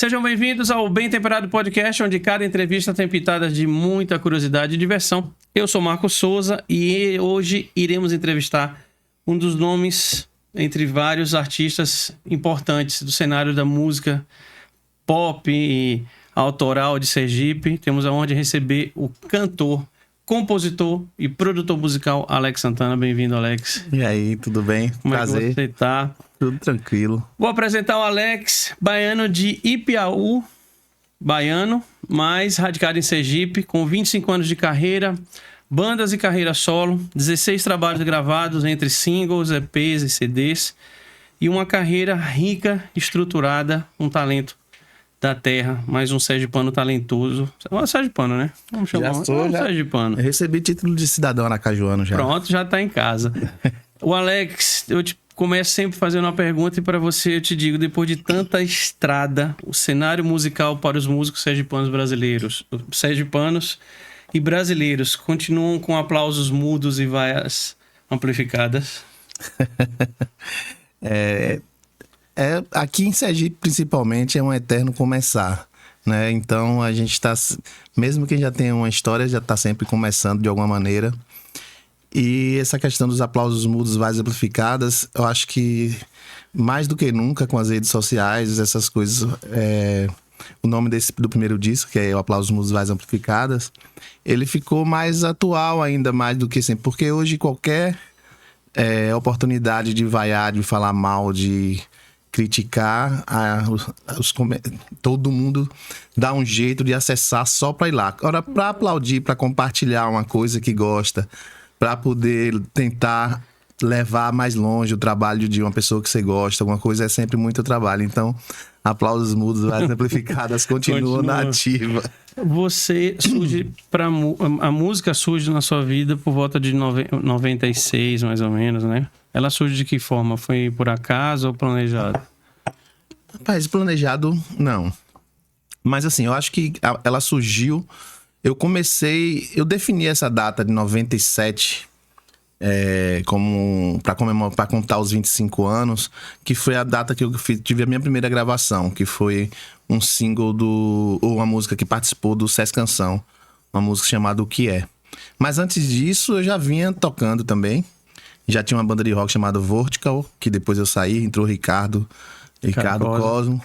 Sejam bem-vindos ao Bem Temperado Podcast, onde cada entrevista tem pitadas de muita curiosidade e diversão. Eu sou Marcos Souza e hoje iremos entrevistar um dos nomes entre vários artistas importantes do cenário da música pop e autoral de Sergipe. Temos a honra de receber o cantor, compositor e produtor musical Alex Santana. Bem-vindo, Alex. E aí, tudo bem? Como Prazer. é que você tá? Tudo tranquilo. Vou apresentar o Alex, baiano de Ipiaú, baiano, mas radicado em Sergipe, com 25 anos de carreira, bandas e carreira solo, 16 trabalhos gravados entre singles, EPs e CDs, e uma carreira rica, estruturada, um talento da terra, mais um sergipano talentoso. Um sergipano, né? Vamos chamar um sergipano. Eu recebi título de cidadão aracajuano já. Pronto, já tá em casa. O Alex, eu começo sempre fazendo uma pergunta e para você eu te digo, depois de tanta estrada, o cenário musical para os músicos sergipanos e brasileiros continuam com aplausos mudos e vaias amplificadas? Aqui em Sergipe, principalmente, é um eterno começar, né? Então, a gente está... Mesmo quem já tem uma história, já está sempre começando de alguma maneira. E essa questão dos aplausos mudos, vaias amplificadas, eu acho que, mais do que nunca, com as redes sociais, essas coisas... O nome do primeiro disco, que é o Aplausos Mudos, Vaias Amplificadas, ele ficou mais atual ainda, mais do que sempre. Porque hoje qualquer oportunidade de vaiar, de falar mal, de criticar, todo mundo dá um jeito de acessar só para ir lá. Agora, para aplaudir, para compartilhar uma coisa que gosta, para poder tentar levar mais longe o trabalho de uma pessoa que você gosta, alguma coisa, é sempre muito trabalho. Então, aplausos mudos, vaias amplificadas continuam na ativa. Você surge a música surge na sua vida por volta de 96, mais ou menos, né? Ela surge de que forma? Foi por acaso ou planejado? Rapaz, planejado, não. Mas assim, eu acho que ela surgiu... Eu defini essa data de 97 como para contar os 25 anos, que foi a data que eu tive a minha primeira gravação, que foi um single ou uma música que participou do Sesc Canção, uma música chamada O Que É. Mas antes disso, eu já vinha tocando também. Já tinha uma banda de rock chamada Vertical, que depois eu saí, entrou Ricardo Cosmo.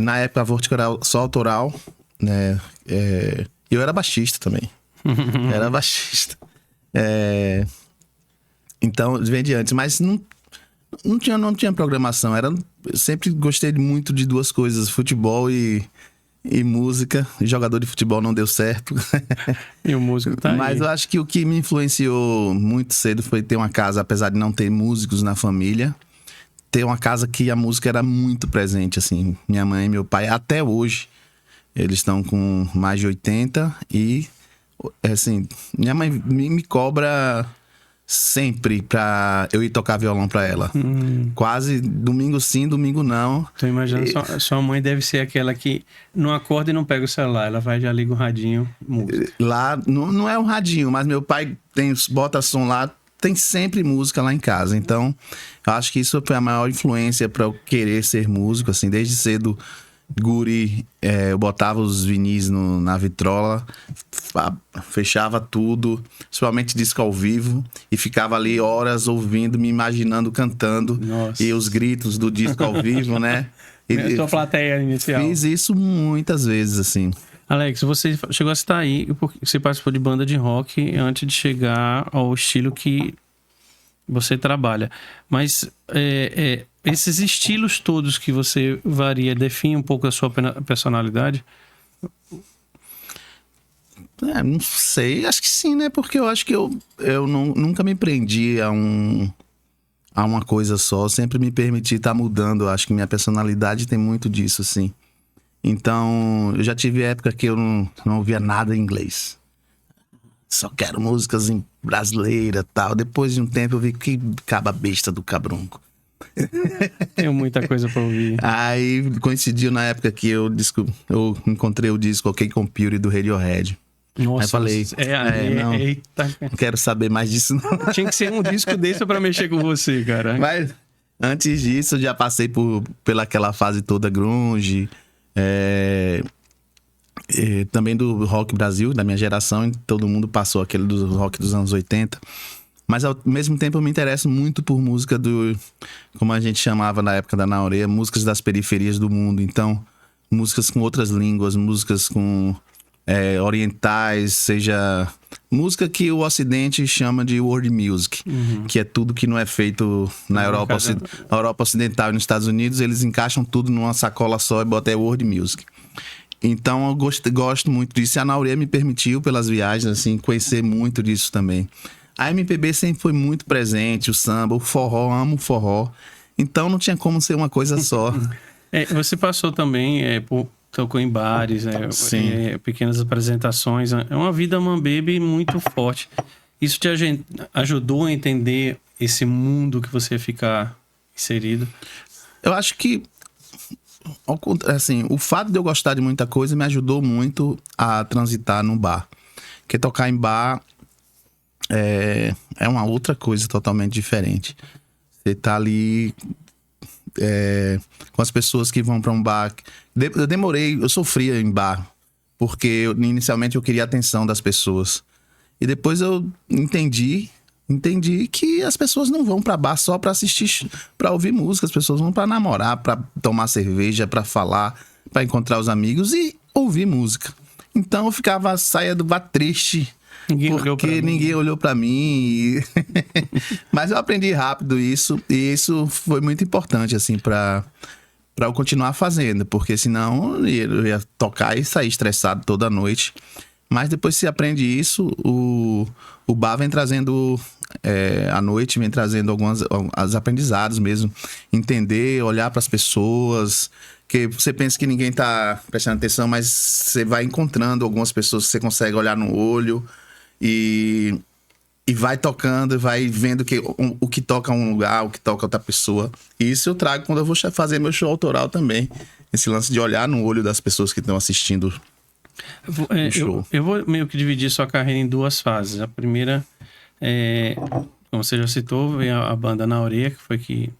Na época a Vertical era só autoral, né? Eu era baixista também. Era baixista. Então, vem de antes. Mas não tinha programação. Eu sempre gostei muito de duas coisas: futebol e música. Jogador de futebol não deu certo. E o músico tá aí. Mas eu acho que o que me influenciou muito cedo foi ter uma casa, apesar de não ter músicos na família, ter uma casa que a música era muito presente, assim. Minha mãe e meu pai, até hoje, eles estão com mais de 80 e, assim, minha mãe me cobra sempre pra eu ir tocar violão pra ela. Quase domingo sim, domingo não. Tô imaginando, sua mãe deve ser aquela que não acorda e não pega o celular. Ela vai, já liga o radinho, música. Lá, não é um radinho, mas meu pai bota som lá, tem sempre música lá em casa. Então, eu acho que isso foi a maior influência pra eu querer ser músico, assim, desde cedo. Guri, eu botava os vinis na vitrola, fechava tudo, principalmente disco ao vivo, e ficava ali horas ouvindo, me imaginando cantando. Nossa. E os gritos do disco ao vivo, né? E sua plateia inicial. Fiz isso muitas vezes, assim. Alex, você chegou a estar aí porque você participou de banda de rock antes de chegar ao estilo que você trabalha. Mas esses estilos todos que você varia, define um pouco a sua personalidade? Não sei, acho que sim, né? Porque eu acho que eu nunca me prendi a uma coisa só. Sempre me permiti estar mudando. Eu acho que minha personalidade tem muito disso, assim. Então, eu já tive época que eu não ouvia nada em inglês. Só quero músicas em brasileira e tal. Depois de um tempo eu vi que caba besta do cabrunco. Tenho muita coisa pra ouvir. Aí coincidiu na época que eu encontrei o disco OK Computer do Radiohead. Nossa, aí eu falei, não quero saber mais disso não. Tinha que ser um disco desse pra mexer com você, cara. Mas antes disso eu já passei pela aquela fase toda grunge, Também do rock Brasil, da minha geração, todo mundo passou aquele do rock dos anos 80. Mas ao mesmo tempo eu me interesso muito por música como a gente chamava na época da Naurea, músicas das periferias do mundo. Então, músicas com outras línguas, músicas com orientais, seja música que o Ocidente chama de world music, que é tudo que não é feito na Europa Ocidental e nos Estados Unidos, eles encaixam tudo numa sacola só e botam world music. Então eu gosto muito disso, e a Naurea me permitiu, pelas viagens, assim, conhecer muito disso também. A MPB sempre foi muito presente, o samba, o forró, amo o forró. Então não tinha como ser uma coisa só. Você passou também, tocou em bares, pequenas apresentações. É uma vida mambebe muito forte. Isso te ajudou a entender esse mundo que você ia ficar inserido? Eu acho que, assim, o fato de eu gostar de muita coisa me ajudou muito a transitar no bar. Porque tocar em bar é uma outra coisa totalmente diferente. Você tá ali com as pessoas que vão para um bar. Eu sofria em bar, porque inicialmente eu queria a atenção das pessoas. E depois eu entendi que as pessoas não vão para bar só para assistir, para ouvir música. As pessoas vão para namorar, para tomar cerveja, para falar, para encontrar os amigos e ouvir música. Então eu saía do bar triste. Ninguém olhou pra mim. Mas eu aprendi rápido isso. E isso foi muito importante, assim, pra eu continuar fazendo. Porque senão eu ia tocar e sair estressado toda noite. Mas depois que você aprende isso, o bar vem trazendo... à noite vem trazendo alguns aprendizados mesmo. Entender, olhar pras pessoas... Que você pensa que ninguém tá prestando atenção, mas você vai encontrando algumas pessoas que você consegue olhar no olho... E vai tocando, e vai vendo o que toca um lugar, o que toca outra pessoa. E isso eu trago quando eu vou fazer meu show autoral também. Esse lance de olhar no olho das pessoas que estão assistindo o show. Eu vou meio que dividir sua carreira em duas fases. A primeira como você já citou, vem a banda Naurea, que foi que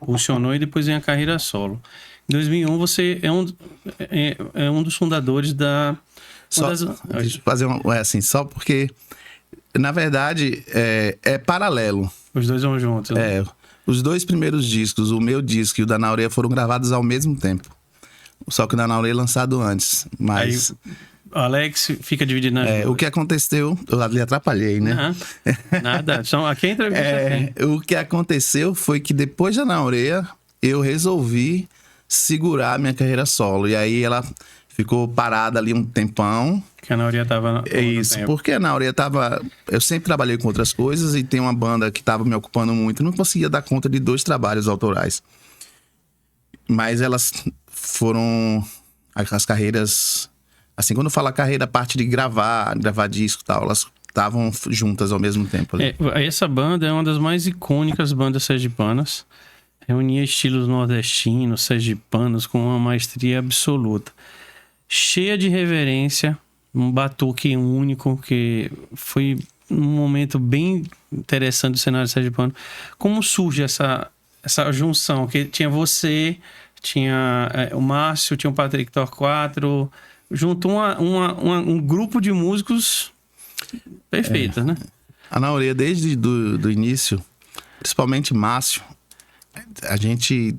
funcionou, e depois vem a carreira solo. Em 2001 você é um dos fundadores da... Deixa eu fazer só porque, na verdade, é paralelo. Os dois vão juntos. Né? Os dois primeiros discos, o meu disco e o da Naurea, foram gravados ao mesmo tempo. Só que o da Naurea é lançado antes. Mas... Aí, o Alex fica dividindo nas duas. O que aconteceu... Eu lhe atrapalhei, né? Nada. Aqui é entrevista. O que aconteceu foi que depois da Naurea, eu resolvi segurar a minha carreira solo. E aí ela... ficou parada ali um tempão. Que a Naurea tava... Isso, porque a Naurea tava... Eu sempre trabalhei com outras coisas e tem uma banda que tava me ocupando muito. Não conseguia dar conta de 2 trabalhos autorais. Mas elas foram... As carreiras... Assim, quando eu falo a carreira, a parte de gravar disco e tal, elas estavam juntas ao mesmo tempo. Ali. Essa banda é uma das mais icônicas bandas sergipanas. Reunia estilos nordestinos, sergipanos, com uma maestria absoluta. Cheia de reverência, um batuque único, que foi um momento bem interessante do cenário sergipano. Como surge essa junção? Que tinha você, tinha o Márcio, tinha o Patrick Torquato, juntou um grupo de músicos perfeitos, né? A Naurea, desde do início, principalmente Márcio, a gente...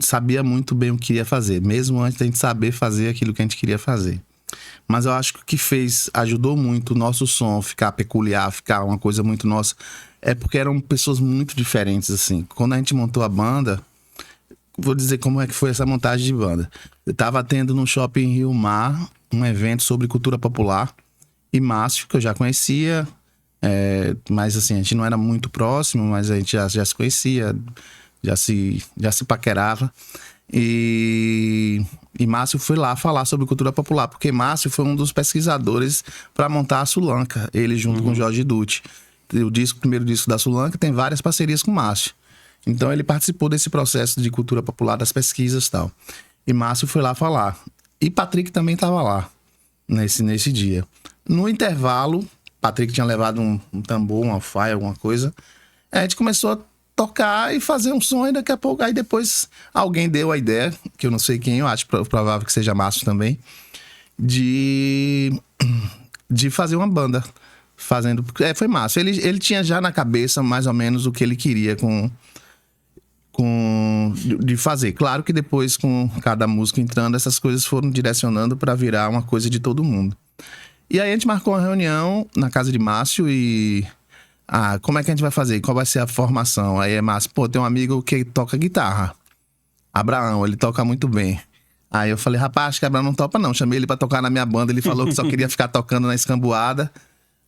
sabia muito bem o que ia fazer, mesmo antes da gente saber fazer aquilo que a gente queria fazer. Mas eu acho que o que ajudou muito o nosso som ficar peculiar, ficar uma coisa muito nossa, é porque eram pessoas muito diferentes, assim. Quando a gente montou a banda, vou dizer como é que foi essa montagem de banda. Eu tava tendo no Shopping Rio Mar um evento sobre cultura popular, e Márcio, que eu já conhecia, mas assim, a gente não era muito próximo, mas a gente já se conhecia, já se paquerava. E Márcio foi lá falar sobre cultura popular, porque Márcio foi um dos pesquisadores para montar a Sulanca, ele junto com Jorge Dutti. O primeiro disco da Sulanca tem várias parcerias com Márcio. Então ele participou desse processo de cultura popular, das pesquisas e tal. E Márcio foi lá falar. E Patrick também estava lá, nesse dia. No intervalo, Patrick tinha levado um tambor, uma faia, alguma coisa. A gente começou a tocar e fazer um som e daqui a pouco... Aí depois alguém deu a ideia, que eu não sei quem, eu acho provável que seja Márcio também, de fazer uma banda. Foi Márcio. Ele tinha já na cabeça mais ou menos o que ele queria de fazer. Claro que depois, com cada música entrando, essas coisas foram direcionando para virar uma coisa de todo mundo. E aí a gente marcou uma reunião na casa de Márcio e... como é que a gente vai fazer? Qual vai ser a formação? Aí é Márcio, tem um amigo que toca guitarra. Abraão, ele toca muito bem. Aí eu falei, rapaz, acho que Abraão não topa não. Chamei ele pra tocar na minha banda, ele falou que só queria ficar tocando na escamboada.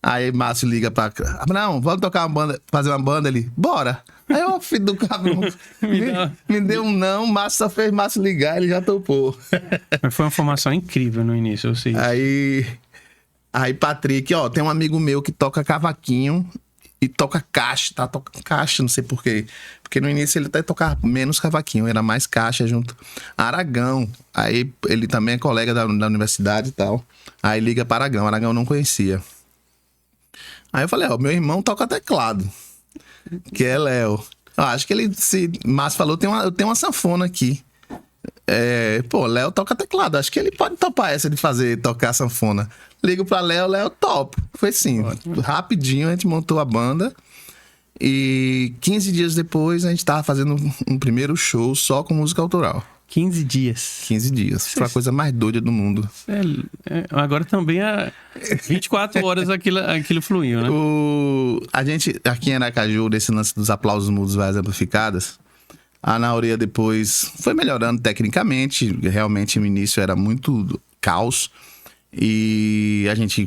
Aí Márcio liga pra... Abraão, vamos tocar uma banda, fazer uma banda? Ele, bora! Aí o filho do cabrão me deu um não, Márcio só fez Márcio ligar, ele já topou. Mas foi uma formação incrível no início, eu sei. Aí Patrick, tem um amigo meu que toca cavaquinho e toca caixa, tá? Toca caixa, não sei por quê. Porque no início ele até tocava menos cavaquinho, era mais caixa junto. Aragão, aí ele também é colega da universidade e tal. Aí liga para Aragão eu não conhecia. Aí eu falei, meu irmão toca teclado, que é Léo. Eu acho que Márcio falou, eu tenho uma sanfona aqui. Léo toca teclado, acho que ele pode topar essa de tocar sanfona. Ligo pra Léo topo. Foi assim, rapidinho a gente montou a banda e 15 dias depois a gente tava fazendo um primeiro show só com música autoral. 15 dias. 15 dias. Foi a coisa mais doida do mundo. Agora também há 24 horas aquilo fluiu, né? A gente, aqui em Aracaju, desse lance dos aplausos mudos, vozes amplificadas, a Ana Aurea depois foi melhorando tecnicamente. Realmente no início era muito caos. E a gente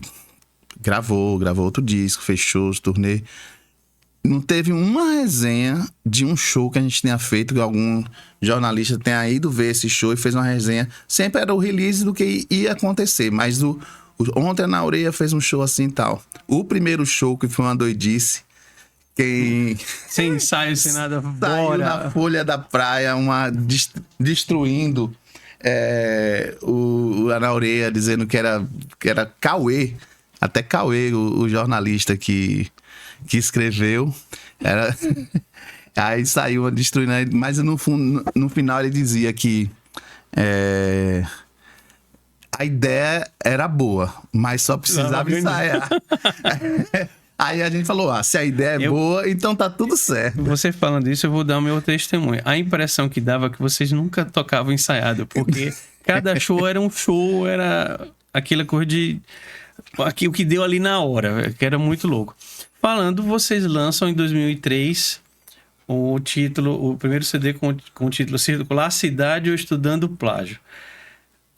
gravou outro disco, fechou os turnê. Não teve uma resenha de um show que a gente tenha feito, que algum jornalista tenha ido ver esse show e fez uma resenha. Sempre era o release do que ia acontecer, mas ontem a Ana Aurea fez um show assim e tal. O primeiro show, que foi uma doidice, sem ensaio, sem nada, saiu na Folha da Praia, destruindo o Ana Aurea, dizendo que era Cauê, até Cauê, o jornalista que escreveu, aí saiu destruindo, mas no final ele dizia que a ideia era boa, mas só precisava ensaiar. Aí a gente falou, se a ideia é boa, então tá tudo certo. Você falando isso, eu vou dar o meu testemunho. A impressão que dava é que vocês nunca tocavam ensaiado, porque cada show era um show, era aquela coisa de... o que deu ali na hora, que era muito louco. Falando, vocês lançam em 2003 o primeiro CD com o título Circular Cidade ou Estudando Plágio.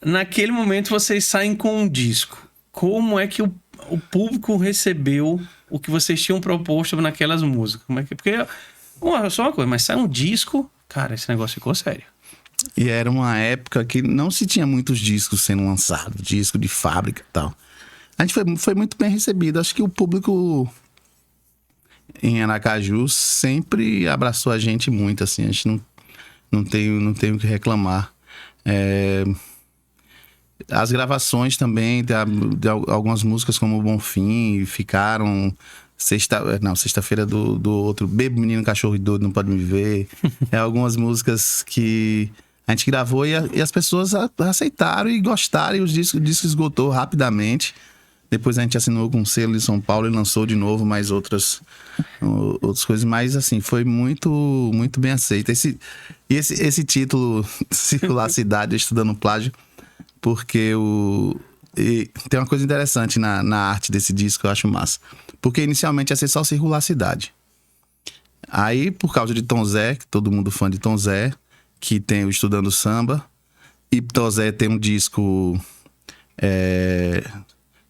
Naquele momento vocês saem com um disco. Como é que o público recebeu o que vocês tinham proposto naquelas músicas? Porque, só uma coisa, mas sai um disco, cara, esse negócio ficou sério. E era uma época que não se tinha muitos discos sendo lançados, disco de fábrica e tal. A gente foi muito bem recebido. Acho que o público em Aracaju sempre abraçou a gente muito, assim. A gente não tem o que reclamar. As gravações também de algumas músicas como o Bonfim ficaram... Sexta-feira do outro, Bebo Menino Cachorro e Doido Não Pode Me Ver. Algumas músicas que a gente gravou e as pessoas aceitaram e gostaram, e o disco esgotou rapidamente. Depois a gente assinou com um selo de São Paulo e lançou de novo mais outras coisas. Mas, assim, foi muito, muito bem aceito. Esse título, Circular Cidade Estudando Plágio, porque tem uma coisa interessante na arte desse disco, eu acho massa. Porque inicialmente ia ser só Circular Cidade. Aí, por causa de Tom Zé, que todo mundo fã de Tom Zé, que tem o Estudando Samba, e Tom Zé tem um disco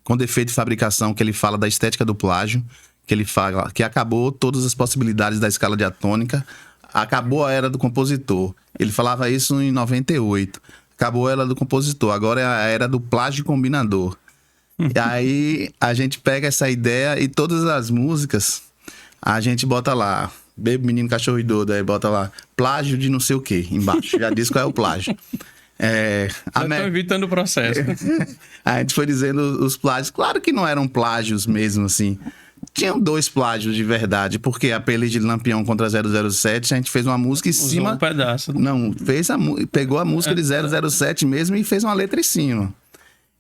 com defeito de fabricação, que ele fala da estética do plágio, que ele fala que acabou todas as possibilidades da escala diatônica, acabou a era do compositor. Ele falava isso em 98. Acabou a era do compositor, agora é a era do plágio combinador. E aí a gente pega essa ideia e todas as músicas a gente bota lá, Bebo Menino Cachorro e Doido, aí bota lá, plágio de não sei o que, embaixo. Já diz qual é o plágio. Estão evitando o processo. A gente foi dizendo os plágios. Claro que não eram plágios mesmo, assim. Tinham 2 plágios de verdade, porque a Peleja de Lampião contra 007, a gente fez uma música em cima... um pedaço. Não, pegou a música de 007 mesmo e fez uma letra em cima.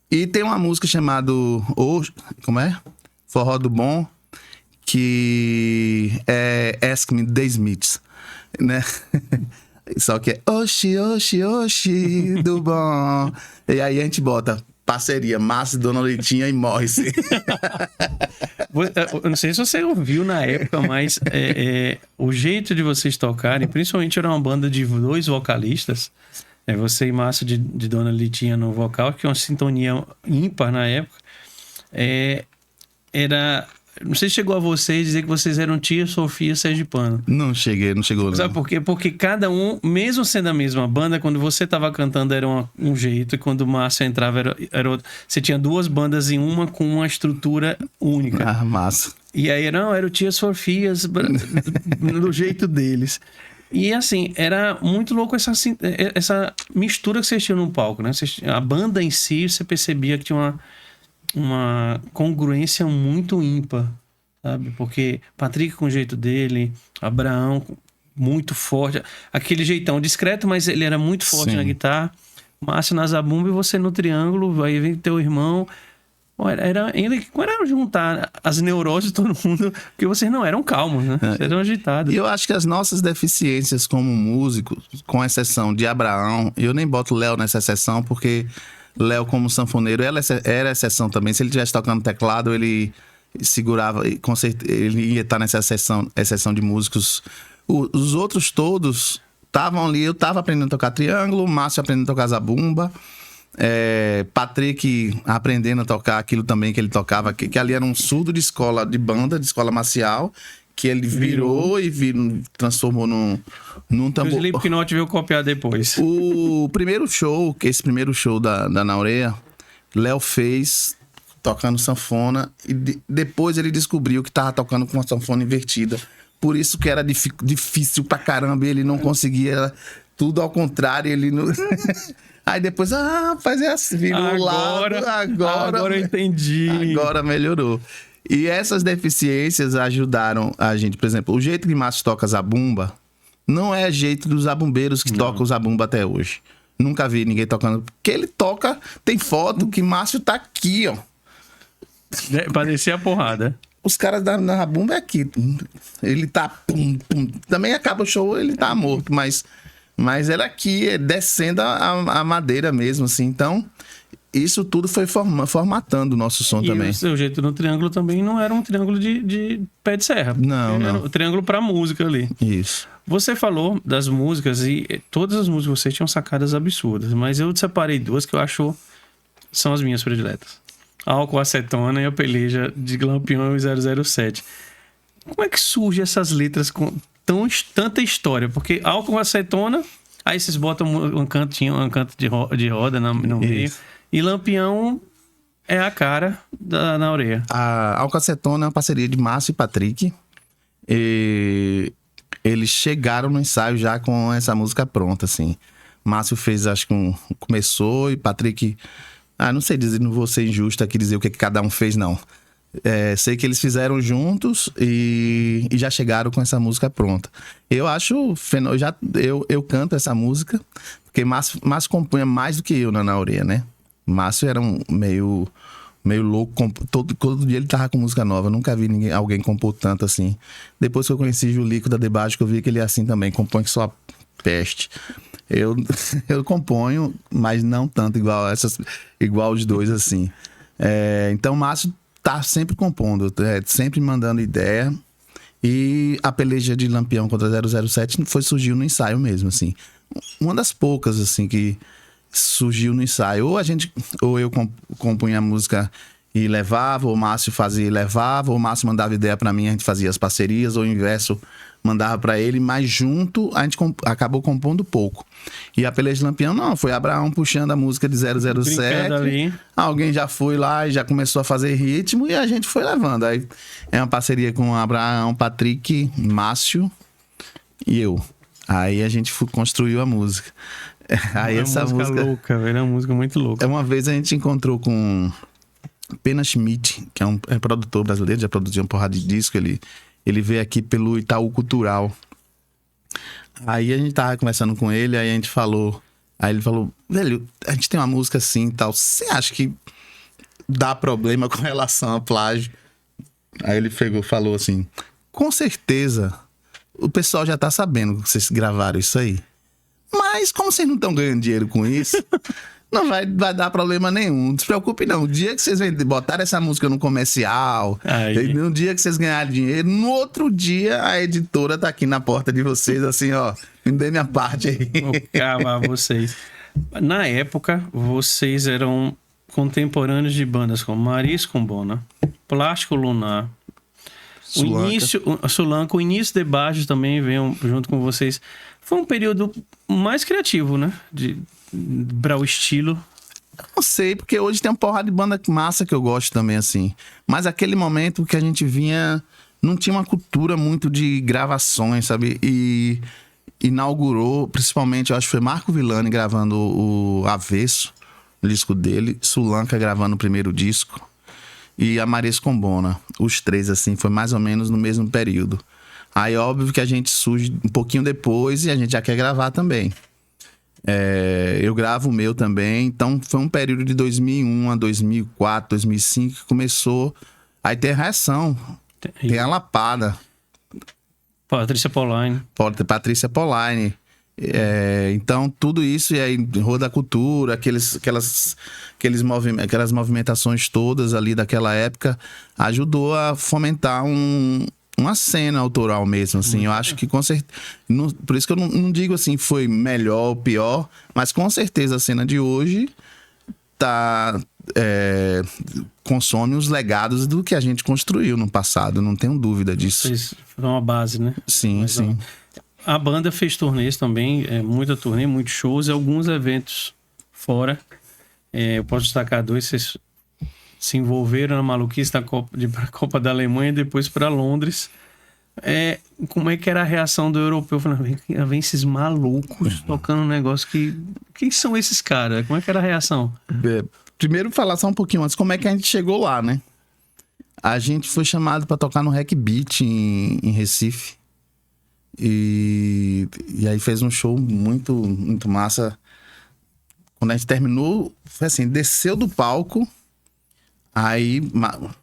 E tem uma música chamada... Como é? Forró do Bom, que é Ask Me The Smiths, né? Só que é Oxi, Oxi, Oxi do Bom. E aí a gente bota parceria, Márcio, Dona Leitinha e Morris. Eu não sei se você ouviu na época, mas o jeito de vocês tocarem, principalmente era uma banda de 2 vocalistas, você e Márcio de Dona Leitinha no vocal, que é uma sintonia ímpar na época. Não sei se chegou a vocês dizer que vocês eram Tia Sofia Sergipano. Não chegou. Sabe por quê? Porque cada um, mesmo sendo a mesma banda, quando você tava cantando era um jeito, e quando o Márcio entrava era outro. Você tinha 2 bandas em uma com uma estrutura única. Ah, massa. E aí era o Tia Sofias do jeito deles. E assim, era muito louco essa mistura que vocês tinham no palco, né? A banda em si, você percebia que tinha uma congruência muito ímpar, sabe? Porque Patrick com o jeito dele, Abraão muito forte, aquele jeitão discreto, mas ele era muito forte na guitarra, Márcio na zabumba e você no triângulo, aí vem teu irmão. Era juntar as neuroses de todo mundo, porque vocês não eram calmos, né? Vocês eram agitados. E eu acho que as nossas deficiências como músicos, com exceção de Abraão, eu nem boto Léo nessa exceção, porque Léo, como sanfoneiro, era exceção também. Se ele estivesse tocando teclado, ele segurava, com certeza, ele ia estar nessa exceção de músicos. Os outros todos estavam ali. Eu estava aprendendo a tocar triângulo, Márcio aprendendo a tocar zabumba, Patrick aprendendo a tocar aquilo também que ele tocava, que ali era um surdo de escola de banda, de escola marcial, que ele virou transformou num tambor. O Slipknot veio copiar depois. Esse primeiro show da Naurea, Léo fez tocando sanfona e depois ele descobriu que tava tocando com uma sanfona invertida. Por isso que era difícil pra caramba, ele não conseguia, tudo ao contrário, ele não... Aí depois, fazer assim, virou agora eu entendi. Agora melhorou. E essas deficiências ajudaram a gente. Por exemplo, o jeito que Márcio toca zabumba não é jeito dos zabumbeiros que tocam o zabumba até hoje. Nunca vi ninguém tocando. Porque ele toca, tem foto que Márcio tá aqui, ó. Parecia a porrada. Os caras da zabumba é aqui. Ele tá... Pum, pum. Também acaba o show, ele tá morto, mas ele aqui, descendo a madeira mesmo, assim. Então... Isso tudo foi formatando o nosso som também. E o seu jeito no triângulo também não era um triângulo de pé de serra. Não. Era um triângulo pra música ali. Isso. Você falou das músicas e todas as músicas você tinham sacadas absurdas, mas eu separei 2 que eu acho são as minhas prediletas. Álcool, Acetona e a Peleja de Lampião e 007. Como é que surgem essas letras com tanta história? Porque Álcool, Acetona, aí vocês botam um canto de roda no meio. E Lampião é a cara da Naurea. A Alcacetona é uma parceria de Márcio e Patrick. E eles chegaram no ensaio já com essa música pronta, assim. Márcio fez, acho que começou, e Patrick... não sei dizer, não vou ser injusto aqui dizer o que cada um fez, não. Sei que eles fizeram juntos e já chegaram com essa música pronta. Eu acho... Eu canto essa música, porque Márcio compunha mais do que eu na Naurea, né? Márcio era meio louco, todo dia ele tava com música nova, nunca vi alguém compor tanto assim. Depois que eu conheci Julico da Debaixo, que eu vi que ele é assim também, compõe só peste. Eu componho, mas não tanto igual os dois assim. Então Márcio tá sempre compondo, sempre mandando ideia. E a Peleja de Lampião contra 007 surgiu no ensaio mesmo, assim. Uma das poucas, assim, que surgiu no ensaio. Ou eu compunha a música e levava, ou o Márcio fazia e levava, ou o Márcio mandava ideia pra mim, a gente fazia as parcerias, ou o inverso, mandava pra ele, mas junto a gente acabou compondo pouco. E a Peleja de Lampião, não, foi Abraão puxando a música de 007, alguém já foi lá e já começou a fazer ritmo, e a gente foi levando. Aí é uma parceria com Abraão, Patrick, Márcio e eu. Aí a gente construiu a música. Aí essa música louca, velho, é uma música muito louca. Uma vez a gente encontrou com Pena Schmidt, que é produtor brasileiro, já produziu uma porrada de disco, ele veio aqui pelo Itaú Cultural. Aí a gente tava conversando com ele, aí ele falou, velho, a gente tem uma música assim e tal, você acha que dá problema com relação a plágio? Aí ele falou assim, com certeza o pessoal já tá sabendo que vocês gravaram isso aí, mas como vocês não estão ganhando dinheiro com isso, não vai dar problema nenhum. Não se preocupe não. O dia que vocês botarem essa música no comercial, no dia que vocês ganharem dinheiro, no outro dia a editora tá aqui na porta de vocês, assim, ó, me dê minha parte aí. Vou cavar vocês. Na época, vocês eram contemporâneos de bandas como Maris com Bona, Plástico Lunar, Sulanca, o início de Baixo também veio junto com vocês. Foi um período mais criativo, né? Para o estilo. Não sei, porque hoje tem uma porrada de banda massa que eu gosto também, assim. Mas aquele momento que a gente vinha, não tinha uma cultura muito de gravações, sabe? E inaugurou, principalmente, eu acho que foi Marco Villani gravando o Avesso, o disco dele, Sulanca gravando o primeiro disco, e a Maris com Bona. Os três, assim, foi mais ou menos no mesmo período. Aí, óbvio que a gente surge um pouquinho depois e a gente já quer gravar também. Eu gravo o meu também, então foi um período de 2001 a 2004, 2005 que começou a ter reação, tem a Lapada. Patrícia Polaine. Então tudo isso, e aí Roda Cultura, aquelas movimentações todas ali daquela época, ajudou a fomentar uma cena autoral mesmo, assim. Eu acho que com certeza... Por isso que eu não digo assim, foi melhor ou pior, mas com certeza a cena de hoje consome os legados do que a gente construiu no passado, não tenho dúvida disso. Vocês foram uma base, né? Sim, mas, sim. A banda fez turnês também, muita turnê, muitos shows e alguns eventos fora. Eu posso destacar dois, vocês se envolveram na maluquice da Copa da Alemanha e depois para Londres. Como é que era a reação do europeu? Falando, vem esses malucos tocando um negócio que... Quem são esses caras? Como é que era a reação? Primeiro falar só um pouquinho antes, como é que a gente chegou lá, né? A gente foi chamado para tocar no Rec Beat em Recife. E aí fez um show muito, muito massa. Quando a gente terminou, foi assim, desceu do palco... Aí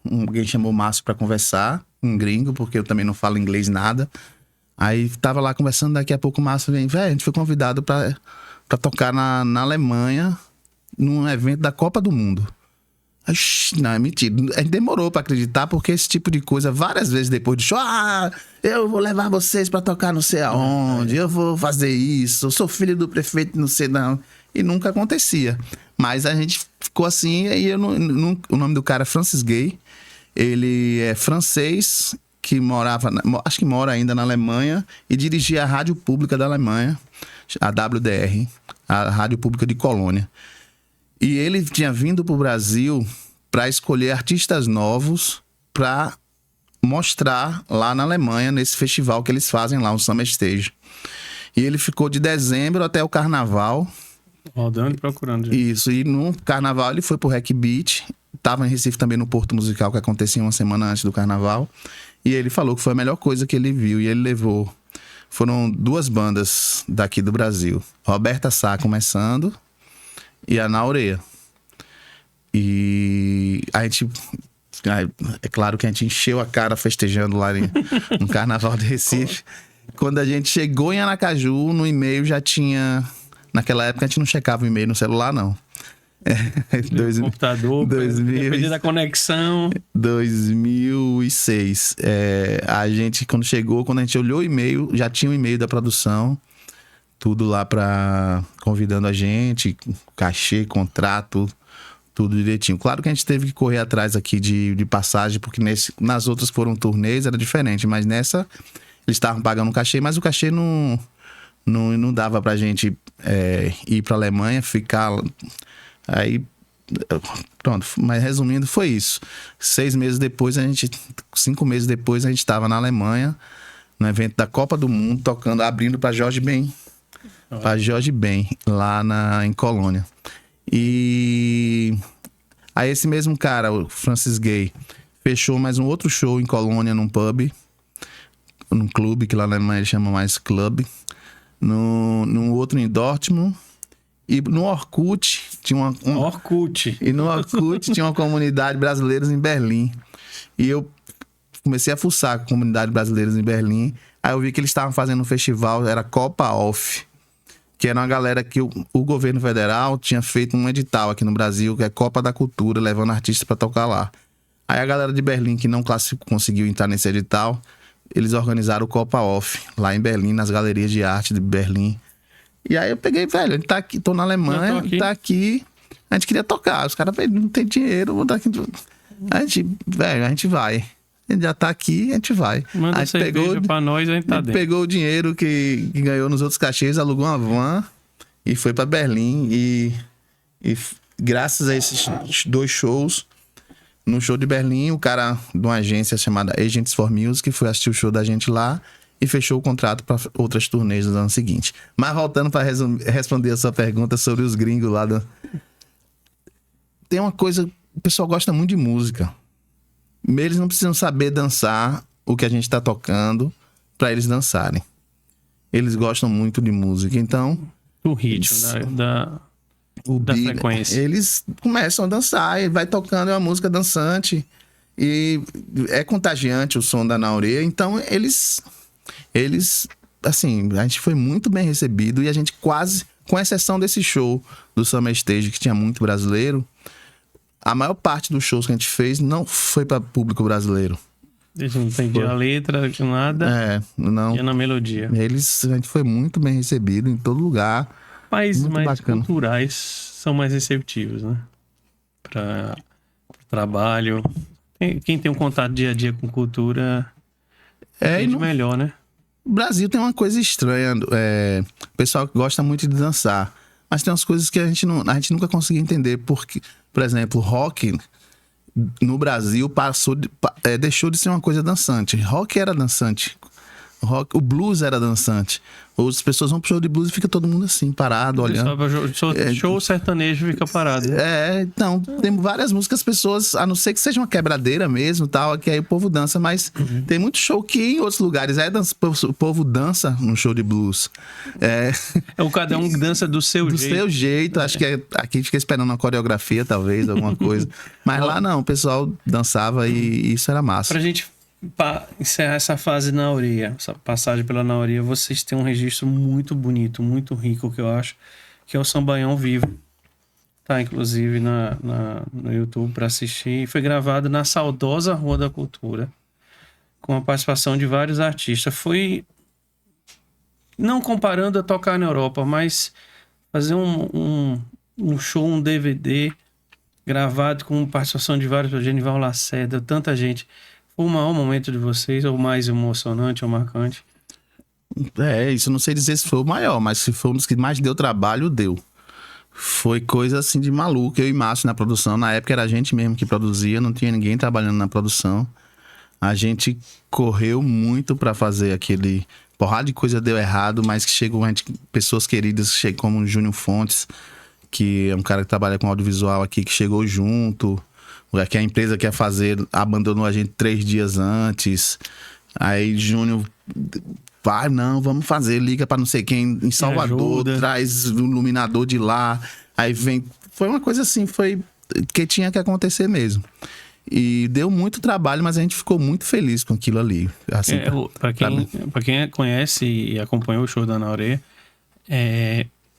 alguém chamou o Márcio pra conversar, um gringo, porque eu também não falo inglês nada. Aí tava lá conversando, daqui a pouco o Márcio vem, velho, a gente foi convidado pra tocar na Alemanha, num evento da Copa do Mundo. Aí, não, é mentira. A gente demorou pra acreditar, porque esse tipo de coisa, várias vezes depois do show, eu vou levar vocês pra tocar não sei aonde, eu vou fazer isso, eu sou filho do prefeito não sei não. E nunca acontecia. Mas a gente ficou assim, e o nome do cara é Francis Gay. Ele é francês, que acho que mora ainda na Alemanha, e dirigia a rádio pública da Alemanha, a WDR, a rádio pública de Colônia. E ele tinha vindo para o Brasil para escolher artistas novos para mostrar lá na Alemanha, nesse festival que eles fazem lá, o Summer Stage. E ele ficou de dezembro até o Carnaval. Rodando e procurando. Gente. Isso, e no Carnaval ele foi pro Rec Beat, tava em Recife também no Porto Musical, que acontecia uma semana antes do Carnaval, e ele falou que foi a melhor coisa que ele viu, e ele levou, foram duas bandas daqui do Brasil, Roberta Sá começando, e a Naureia. E a gente, é claro que a gente encheu a cara festejando lá no Carnaval de Recife. Quando a gente chegou em Aracaju, no e-mail já tinha... Naquela época a gente não checava o e-mail no celular, não. Computador, dependendo da conexão. 2006. A gente, quando a gente olhou o e-mail, já tinha o e-mail da produção, tudo lá convidando a gente, cachê, contrato, tudo direitinho. Claro que a gente teve que correr atrás aqui de passagem, porque nas outras foram turnês, era diferente, mas nessa eles estavam pagando um cachê, mas o cachê não dava pra gente ir pra Alemanha, ficar... Aí, pronto, mas resumindo, foi isso. 5 meses depois, a gente estava na Alemanha, no evento da Copa do Mundo, tocando, abrindo pra Jorge Ben. Pra Jorge Ben, lá em Colônia. E Aí esse mesmo cara, o Francis Gay, fechou mais um outro show em Colônia, num pub, num clube, que lá na Alemanha ele chama mais club. Num outro em Dortmund. E no Orkut tinha Orkut. E no Orkut tinha uma comunidade brasileiros em Berlim. E eu comecei a fuçar com a comunidade brasileiros em Berlim. Aí eu vi que eles estavam fazendo um festival, era Copa Off, que era uma galera que o governo federal tinha feito um edital aqui no Brasil, que é Copa da Cultura, levando artistas para tocar lá. Aí a galera de Berlim, que não conseguiu entrar nesse edital, eles organizaram o Copa Off, lá em Berlim, nas galerias de arte de Berlim. E aí eu peguei, velho, a gente tá aqui, tô na Alemanha, tá aqui, a gente queria tocar. Os caras, não tem dinheiro, vou dar aqui. A gente vai. A gente já tá aqui, a gente vai. Manda a gente cerveja pra nós, a gente tá dentro. Pegou o dinheiro que ganhou nos outros cachês, alugou uma van e foi pra Berlim. E graças a esses 2 shows, no show de Berlim, o cara de uma agência chamada Agents for Music foi assistir o show da gente lá e fechou o contrato para outras turnês no ano seguinte. Mas voltando para responder a sua pergunta sobre os gringos lá. Tem uma coisa, o pessoal gosta muito de música. Eles não precisam saber dançar o que a gente está tocando para eles dançarem. Eles gostam muito de música, então... O ritmo da frequência. Eles começam a dançar e vai tocando uma música dançante e é contagiante o som da Naurê. Então eles, assim, a gente foi muito bem recebido e a gente quase, com exceção desse show do Summer Stage, que tinha muito brasileiro, a maior parte dos shows que a gente fez não foi para público brasileiro. Eles não entendiam a letra, nada. Não. Ia na melodia. A gente foi muito bem recebido em todo lugar. Países mais bacana. culturais são mais receptivos, né? Para trabalho. Quem tem um contato dia a dia com cultura entende melhor, né? O Brasil tem uma coisa estranha. O pessoal gosta muito de dançar. Mas tem umas coisas que a gente nunca conseguiu entender. Porque, por exemplo, rock no Brasil deixou de ser uma coisa dançante. Rock era dançante. O blues era dançante. As pessoas vão pro show de blues e fica todo mundo assim, parado, olhando. Show sertanejo fica parado. Então, tem várias músicas, as pessoas, a não ser que seja uma quebradeira mesmo, tal, que aí o povo dança, mas tem muito show que em outros lugares o povo dança no show de blues. Cada um dança do seu jeito. Do seu jeito, acho que aqui fica esperando uma coreografia, talvez, alguma coisa. Mas lá não, o pessoal dançava e isso era massa. Pra gente encerrar essa fase na Nauria, essa passagem pela Nauria, vocês têm um registro muito bonito, muito rico, que eu acho, que é o Sambaião Vivo. Tá, inclusive, no YouTube para assistir. Foi gravado na saudosa Rua da Cultura, com a participação de vários artistas. Foi, não comparando a tocar na Europa, mas fazer um show, um DVD gravado com participação de vários, Genival Lacerda, tanta gente. Foi o maior momento de vocês, ou mais emocionante ou marcante? Isso não sei dizer se foi o maior, mas se foi um dos que mais deu trabalho, deu. Foi coisa assim de maluco. Eu e Márcio na produção, na época era a gente mesmo que produzia, não tinha ninguém trabalhando na produção. A gente correu muito pra fazer aquele... Porrada de coisa deu errado, mas que chegou pessoas queridas, como o Júnior Fontes, que é um cara que trabalha com audiovisual aqui, que chegou junto... que a empresa quer fazer, abandonou a gente 3 dias antes. Aí Júnior, vamos fazer, liga pra não sei quem em Salvador, traz o iluminador de lá. Aí vem, foi uma coisa assim, foi que tinha que acontecer mesmo. E deu muito trabalho, mas a gente ficou muito feliz com aquilo ali. Assim, pra quem conhece e acompanhou o show da Naurê,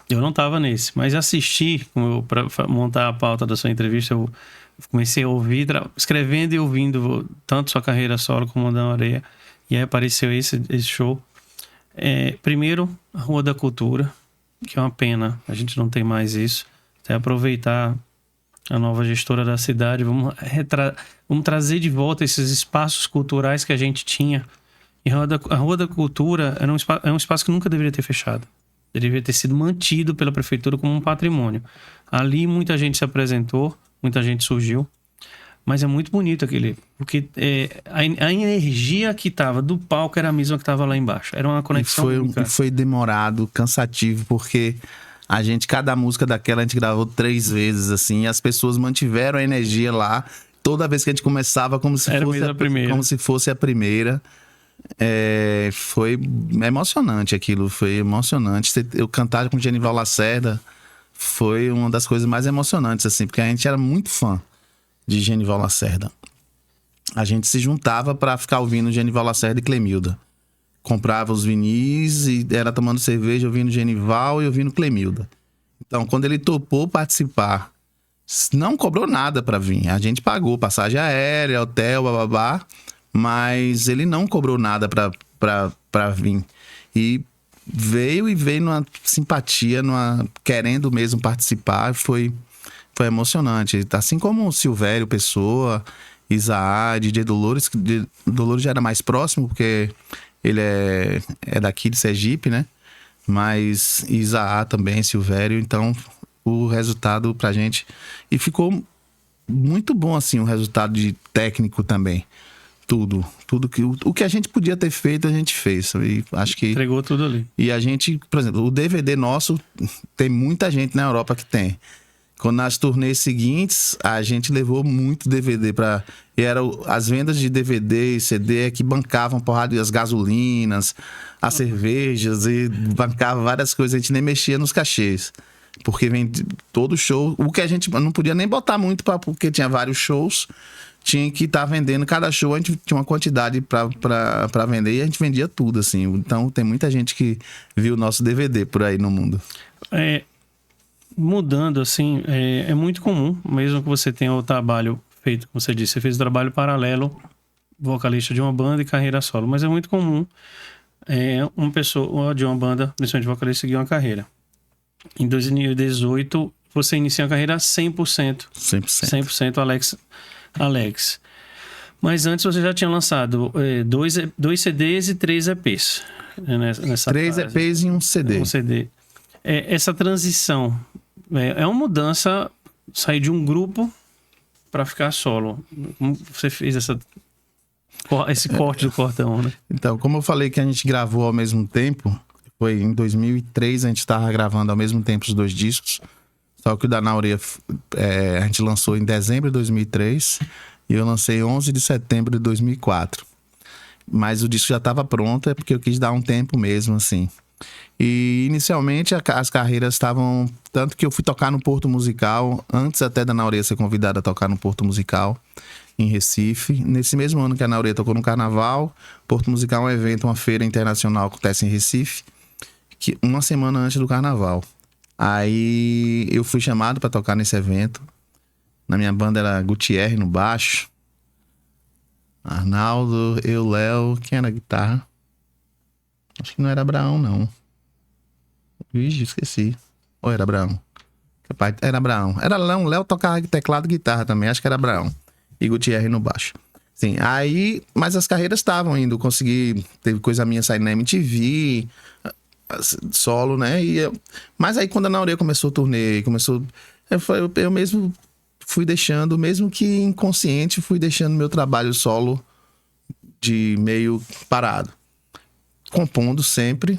eu não tava nesse, mas assisti, pra montar a pauta da sua entrevista, eu comecei a ouvir, escrevendo e ouvindo tanto sua carreira solo como a da Naurê, e aí apareceu esse show. Primeiro, a Rua da Cultura, que é uma pena, a gente não tem mais isso. Até aproveitar a nova gestora da cidade, vamos trazer de volta esses espaços culturais que a gente tinha. E a Rua da Cultura é um espaço que nunca deveria ter fechado. Deveria ter sido mantido pela prefeitura como um patrimônio. Ali muita gente se apresentou, muita gente surgiu, mas é muito bonito aquele, porque a energia que estava do palco era a mesma que estava lá embaixo. Era uma conexão. Foi demorado, cansativo, porque Cada música daquela a gente gravou 3 vezes, assim, e as pessoas mantiveram a energia lá. Toda vez que a gente começava como se fosse a primeira. Foi emocionante aquilo, foi emocionante. Eu cantar com Genival Lacerda foi uma das coisas mais emocionantes, assim, porque a gente era muito fã de Genival Lacerda. A gente se juntava pra ficar ouvindo Genival Lacerda e Clemilda. Comprava os vinis e era tomando cerveja, ouvindo Genival e ouvindo Clemilda. Então, quando ele topou participar, não cobrou nada pra vir. A gente pagou passagem aérea, hotel, bababá, mas ele não cobrou nada pra vir. E veio numa simpatia, querendo mesmo participar. Foi emocionante. Assim como o Silvério Pessoa, Isaá, DJ Dolores. Dolores já era mais próximo, porque ele é daqui de Sergipe, né? Mas Isaá também, Silvério. Então, o resultado pra gente... E ficou muito bom, assim, o resultado de técnico também. Tudo o que a gente podia ter feito, a gente fez. E acho que entregou tudo ali. E a gente, por exemplo, o DVD nosso, tem muita gente na Europa que tem. Quando nas turnês seguintes, a gente levou muito DVD pra... E as vendas de DVD e CD que bancavam porrada as gasolinas, as cervejas, e bancava várias coisas. A gente nem mexia nos cachês. Porque vem todo show... O que a gente não podia nem botar muito, porque tinha vários shows. Tinha que estar vendendo. Cada show a gente tinha uma quantidade pra vender e a gente vendia tudo, assim. Então tem muita gente que viu o nosso DVD por aí no mundo. Mudando, assim, é muito comum, mesmo que você tenha o trabalho feito, como você disse, você fez o trabalho paralelo, vocalista de uma banda e carreira solo, mas é muito comum uma pessoa de uma banda, principalmente vocalista, seguir uma carreira. Em 2018, você inicia a carreira 100%. 100% Alex. Mas antes você já tinha lançado 2 CDs e 3 EPs. Nessa 3 fase. EPs e um CD. Um CD. Essa transição é uma mudança, sair de um grupo para ficar solo. Como você fez esse corte do cordão, né? Então, como eu falei que a gente gravou ao mesmo tempo, foi em 2003, a gente estava gravando ao mesmo tempo os 2 discos. Só que o da Naurea a gente lançou em dezembro de 2003 e eu lancei 11 de setembro de 2004. Mas o disco já estava pronto, porque eu quis dar um tempo mesmo, assim. E inicialmente as carreiras estavam... Tanto que eu fui tocar no Porto Musical, antes até da Naurea ser convidada a tocar no Porto Musical, em Recife. Nesse mesmo ano que a Naurea tocou no Carnaval, Porto Musical é um evento, uma feira internacional que acontece em Recife, uma semana antes do Carnaval. Aí eu fui chamado para tocar nesse evento. Na minha banda era Gutierre no baixo, Arnaldo, eu, Léo. Quem era a guitarra? Acho que não era Abraão, não. Vixe, esqueci. Ou era Abraão? Era Abraão. Era Léo tocava teclado e guitarra também. Acho que era Abraão. E Gutierre no baixo. Sim, aí... Mas as carreiras estavam indo. Teve coisa minha saindo na MTV... solo, né? Mas aí quando a Naurea começou o turnê, eu mesmo fui deixando, mesmo que inconsciente, fui deixando meu trabalho solo de meio parado. Compondo sempre.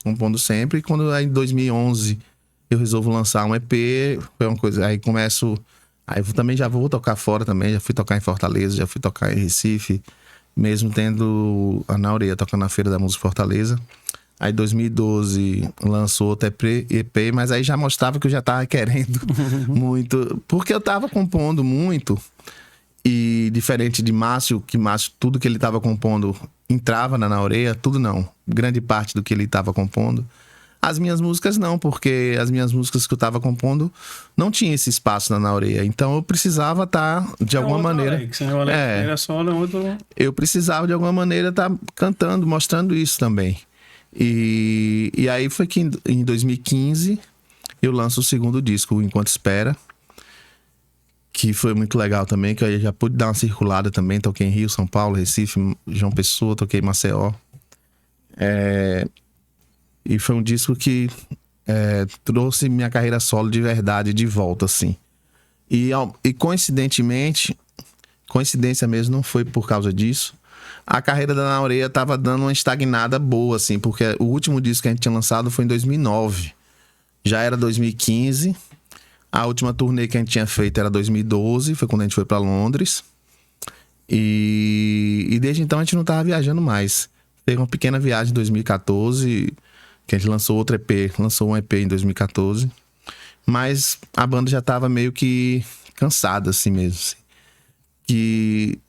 E quando aí em 2011 eu resolvo lançar um EP, foi uma coisa, aí começo... Aí eu também já vou tocar fora também, já fui tocar em Fortaleza, já fui tocar em Recife, mesmo tendo a Naurea tocando na Feira da Música Fortaleza. Aí em 2012 lançou outro EP, mas aí já mostrava que eu já tava querendo muito. Porque eu tava compondo muito. E diferente de Márcio, tudo que ele tava compondo entrava na Naurea, tudo não. Grande parte do que ele tava compondo. As minhas músicas não, porque as minhas músicas que eu tava compondo não tinha esse espaço na Naurea. Então eu precisava estar, de alguma maneira... Alex, né? O Alex era solo, outro... Eu precisava, de alguma maneira, estar cantando, mostrando isso também. E aí foi que em 2015 eu lanço o segundo disco, o Enquanto Espera, que foi muito legal também, que eu já pude dar uma circulada também. Toquei em Rio, São Paulo, Recife, João Pessoa, toquei em Maceió. E foi um disco que trouxe minha carreira solo de verdade de volta, assim. E coincidentemente, coincidência mesmo, não foi por causa disso, a carreira da Naurea tava dando uma estagnada boa, assim, porque o último disco que a gente tinha lançado foi em 2009. já era 2015. A última turnê que a gente tinha feito era 2012, foi quando a gente foi para Londres. E desde então a gente não tava viajando mais. Teve uma pequena viagem em 2014, que a gente lançou outro EP, lançou um EP em 2014. Mas a banda já tava meio que cansada, assim mesmo. Assim.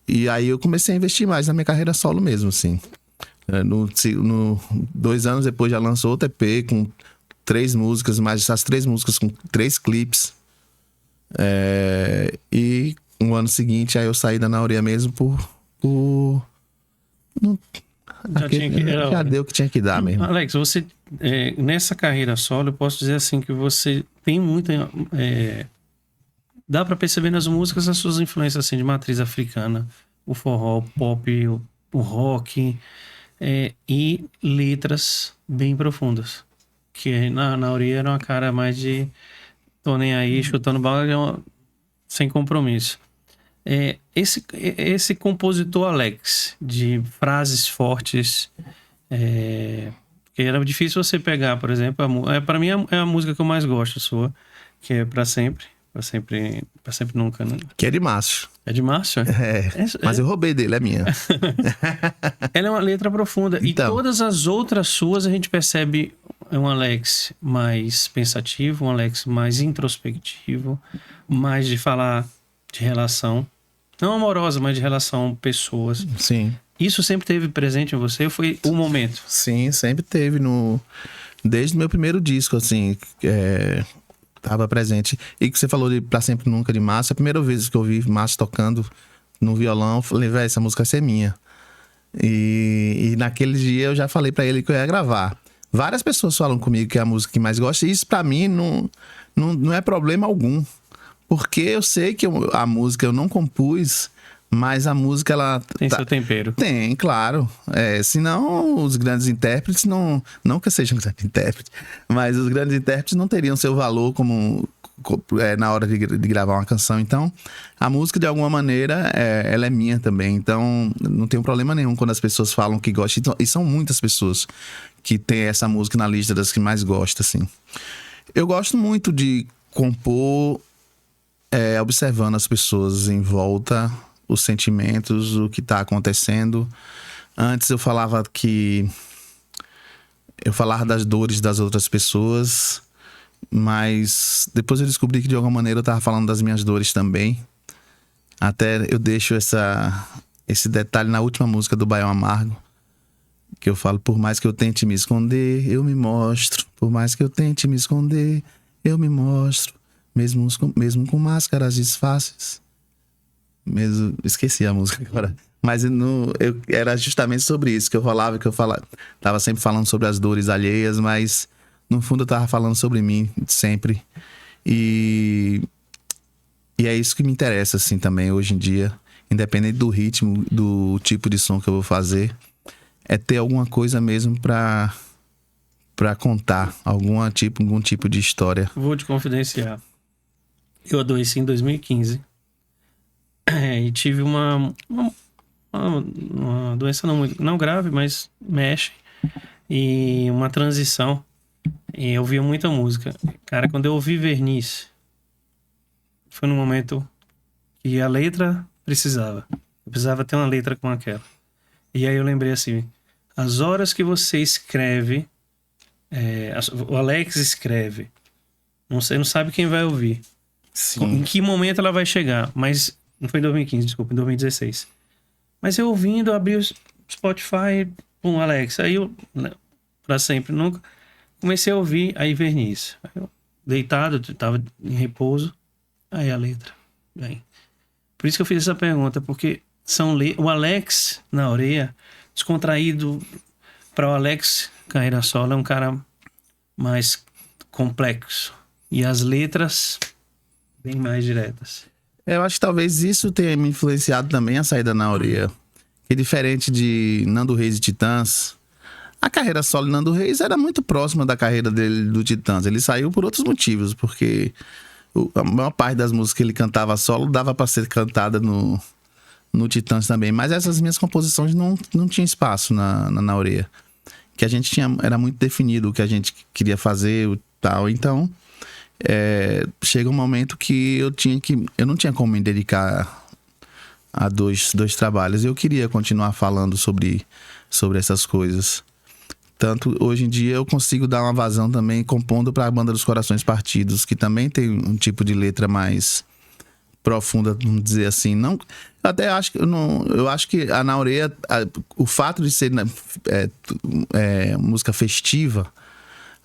E aí eu comecei a investir mais na minha carreira solo mesmo, assim. No 2 anos depois já lançou outro EP com 3 músicas, mas essas 3 músicas com 3 clipes. E no ano seguinte aí eu saí da Nauria mesmo já deu o que tinha que dar mesmo. Alex, você nessa carreira solo, eu posso dizer assim que você tem muita... dá pra perceber nas músicas as suas influências assim, de matriz africana, o forró, o pop, o rock, e letras bem profundas. Que na Nauria era uma cara mais de tô nem aí, chutando bola, sem compromisso. Esse compositor Alex, de frases fortes, porque era difícil você pegar, por exemplo, para mim é a música que eu mais gosto sua, que é Pra Sempre Nunca, né? Que é de Márcio. É de Márcio? Mas eu roubei dele, é minha. Ela é uma letra profunda. Então. E todas as outras suas a gente percebe um Alex mais pensativo, um Alex mais introspectivo, mais de falar de relação, não amorosa, mas de relação pessoas. Sim. Isso sempre teve presente em você ou foi o momento? Sim, sempre teve desde o meu primeiro disco, assim, tava presente. E que você falou de Pra Sempre Nunca de Márcio, a primeira vez que eu vi Márcio tocando no violão, eu falei, velho, essa música vai ser minha. E naquele dia eu já falei pra ele que eu ia gravar. Várias pessoas falam comigo que é a música que mais gosta, e isso pra mim não é problema algum. Porque eu sei que a música eu não compus, mas a música ela... Tem seu tempero. Tem, claro. Senão os grandes intérpretes não que sejam grandes intérpretes, mas os grandes intérpretes não teriam seu valor na hora de gravar uma canção. Então, a música de alguma maneira ela é minha também. Então, não tem problema nenhum quando as pessoas falam que gostam. E são muitas pessoas que tem essa música na lista das que mais gostam, assim. Eu gosto muito de compor observando as pessoas em volta, os sentimentos, o que está acontecendo. Antes eu falava das dores das outras pessoas, mas depois eu descobri que de alguma maneira eu estava falando das minhas dores também. Até eu deixo esse detalhe na última música do Baião Amargo, que eu falo, por mais que eu tente me esconder, eu me mostro. Por mais que eu tente me esconder, eu me mostro. Mesmo com máscaras disfarces. Esqueci a música agora. Mas era justamente sobre isso que eu falava, tava sempre falando sobre as dores alheias, mas no fundo eu tava falando sobre mim sempre. E é isso que me interessa, assim, também hoje em dia, independente do ritmo, do tipo de som que eu vou fazer, é ter alguma coisa mesmo pra contar, algum tipo de história. Vou te confidenciar. Eu adoeci em 2015. E tive uma doença não grave, mas mexe. E uma transição. E eu ouvia muita música. Cara, quando eu ouvi Verniz, foi num momento que a letra precisava. Eu precisava ter uma letra como aquela. E aí eu lembrei assim, as horas que você escreve, o Alex escreve, você não sabe quem vai ouvir. Sim. Em que momento ela vai chegar. Mas não foi em 2015, desculpa, em 2016. Mas eu ouvindo, abri o Spotify, Alex, aí eu, Pra Sempre Nunca, comecei a ouvir, aí Verniz. Aí eu, deitado, tava em repouso, aí a letra. Bem, por isso que eu fiz essa pergunta, porque o Alex na orelha, descontraído, para o Alex carreira solo, é um cara mais complexo. E as letras bem mais diretas. Eu acho que talvez isso tenha me influenciado também a saída na orelha. Que diferente de Nando Reis e Titãs, a carreira solo de Nando Reis era muito próxima da carreira dele do Titãs. Ele saiu por outros motivos, porque a maior parte das músicas que ele cantava solo dava para ser cantada no Titãs também. Mas essas minhas composições não tinham espaço na orelha. Que a gente era muito definido o que a gente queria fazer, tal. Então, chega um momento que eu não tinha como me dedicar a dois trabalhos. Eu queria continuar falando sobre essas coisas. Tanto hoje em dia eu consigo dar uma vazão também compondo para a Banda dos Corações Partidos, que também tem um tipo de letra mais profunda, vamos dizer assim. Não, eu até acho que eu acho que a Naureia, o fato de ser música festiva,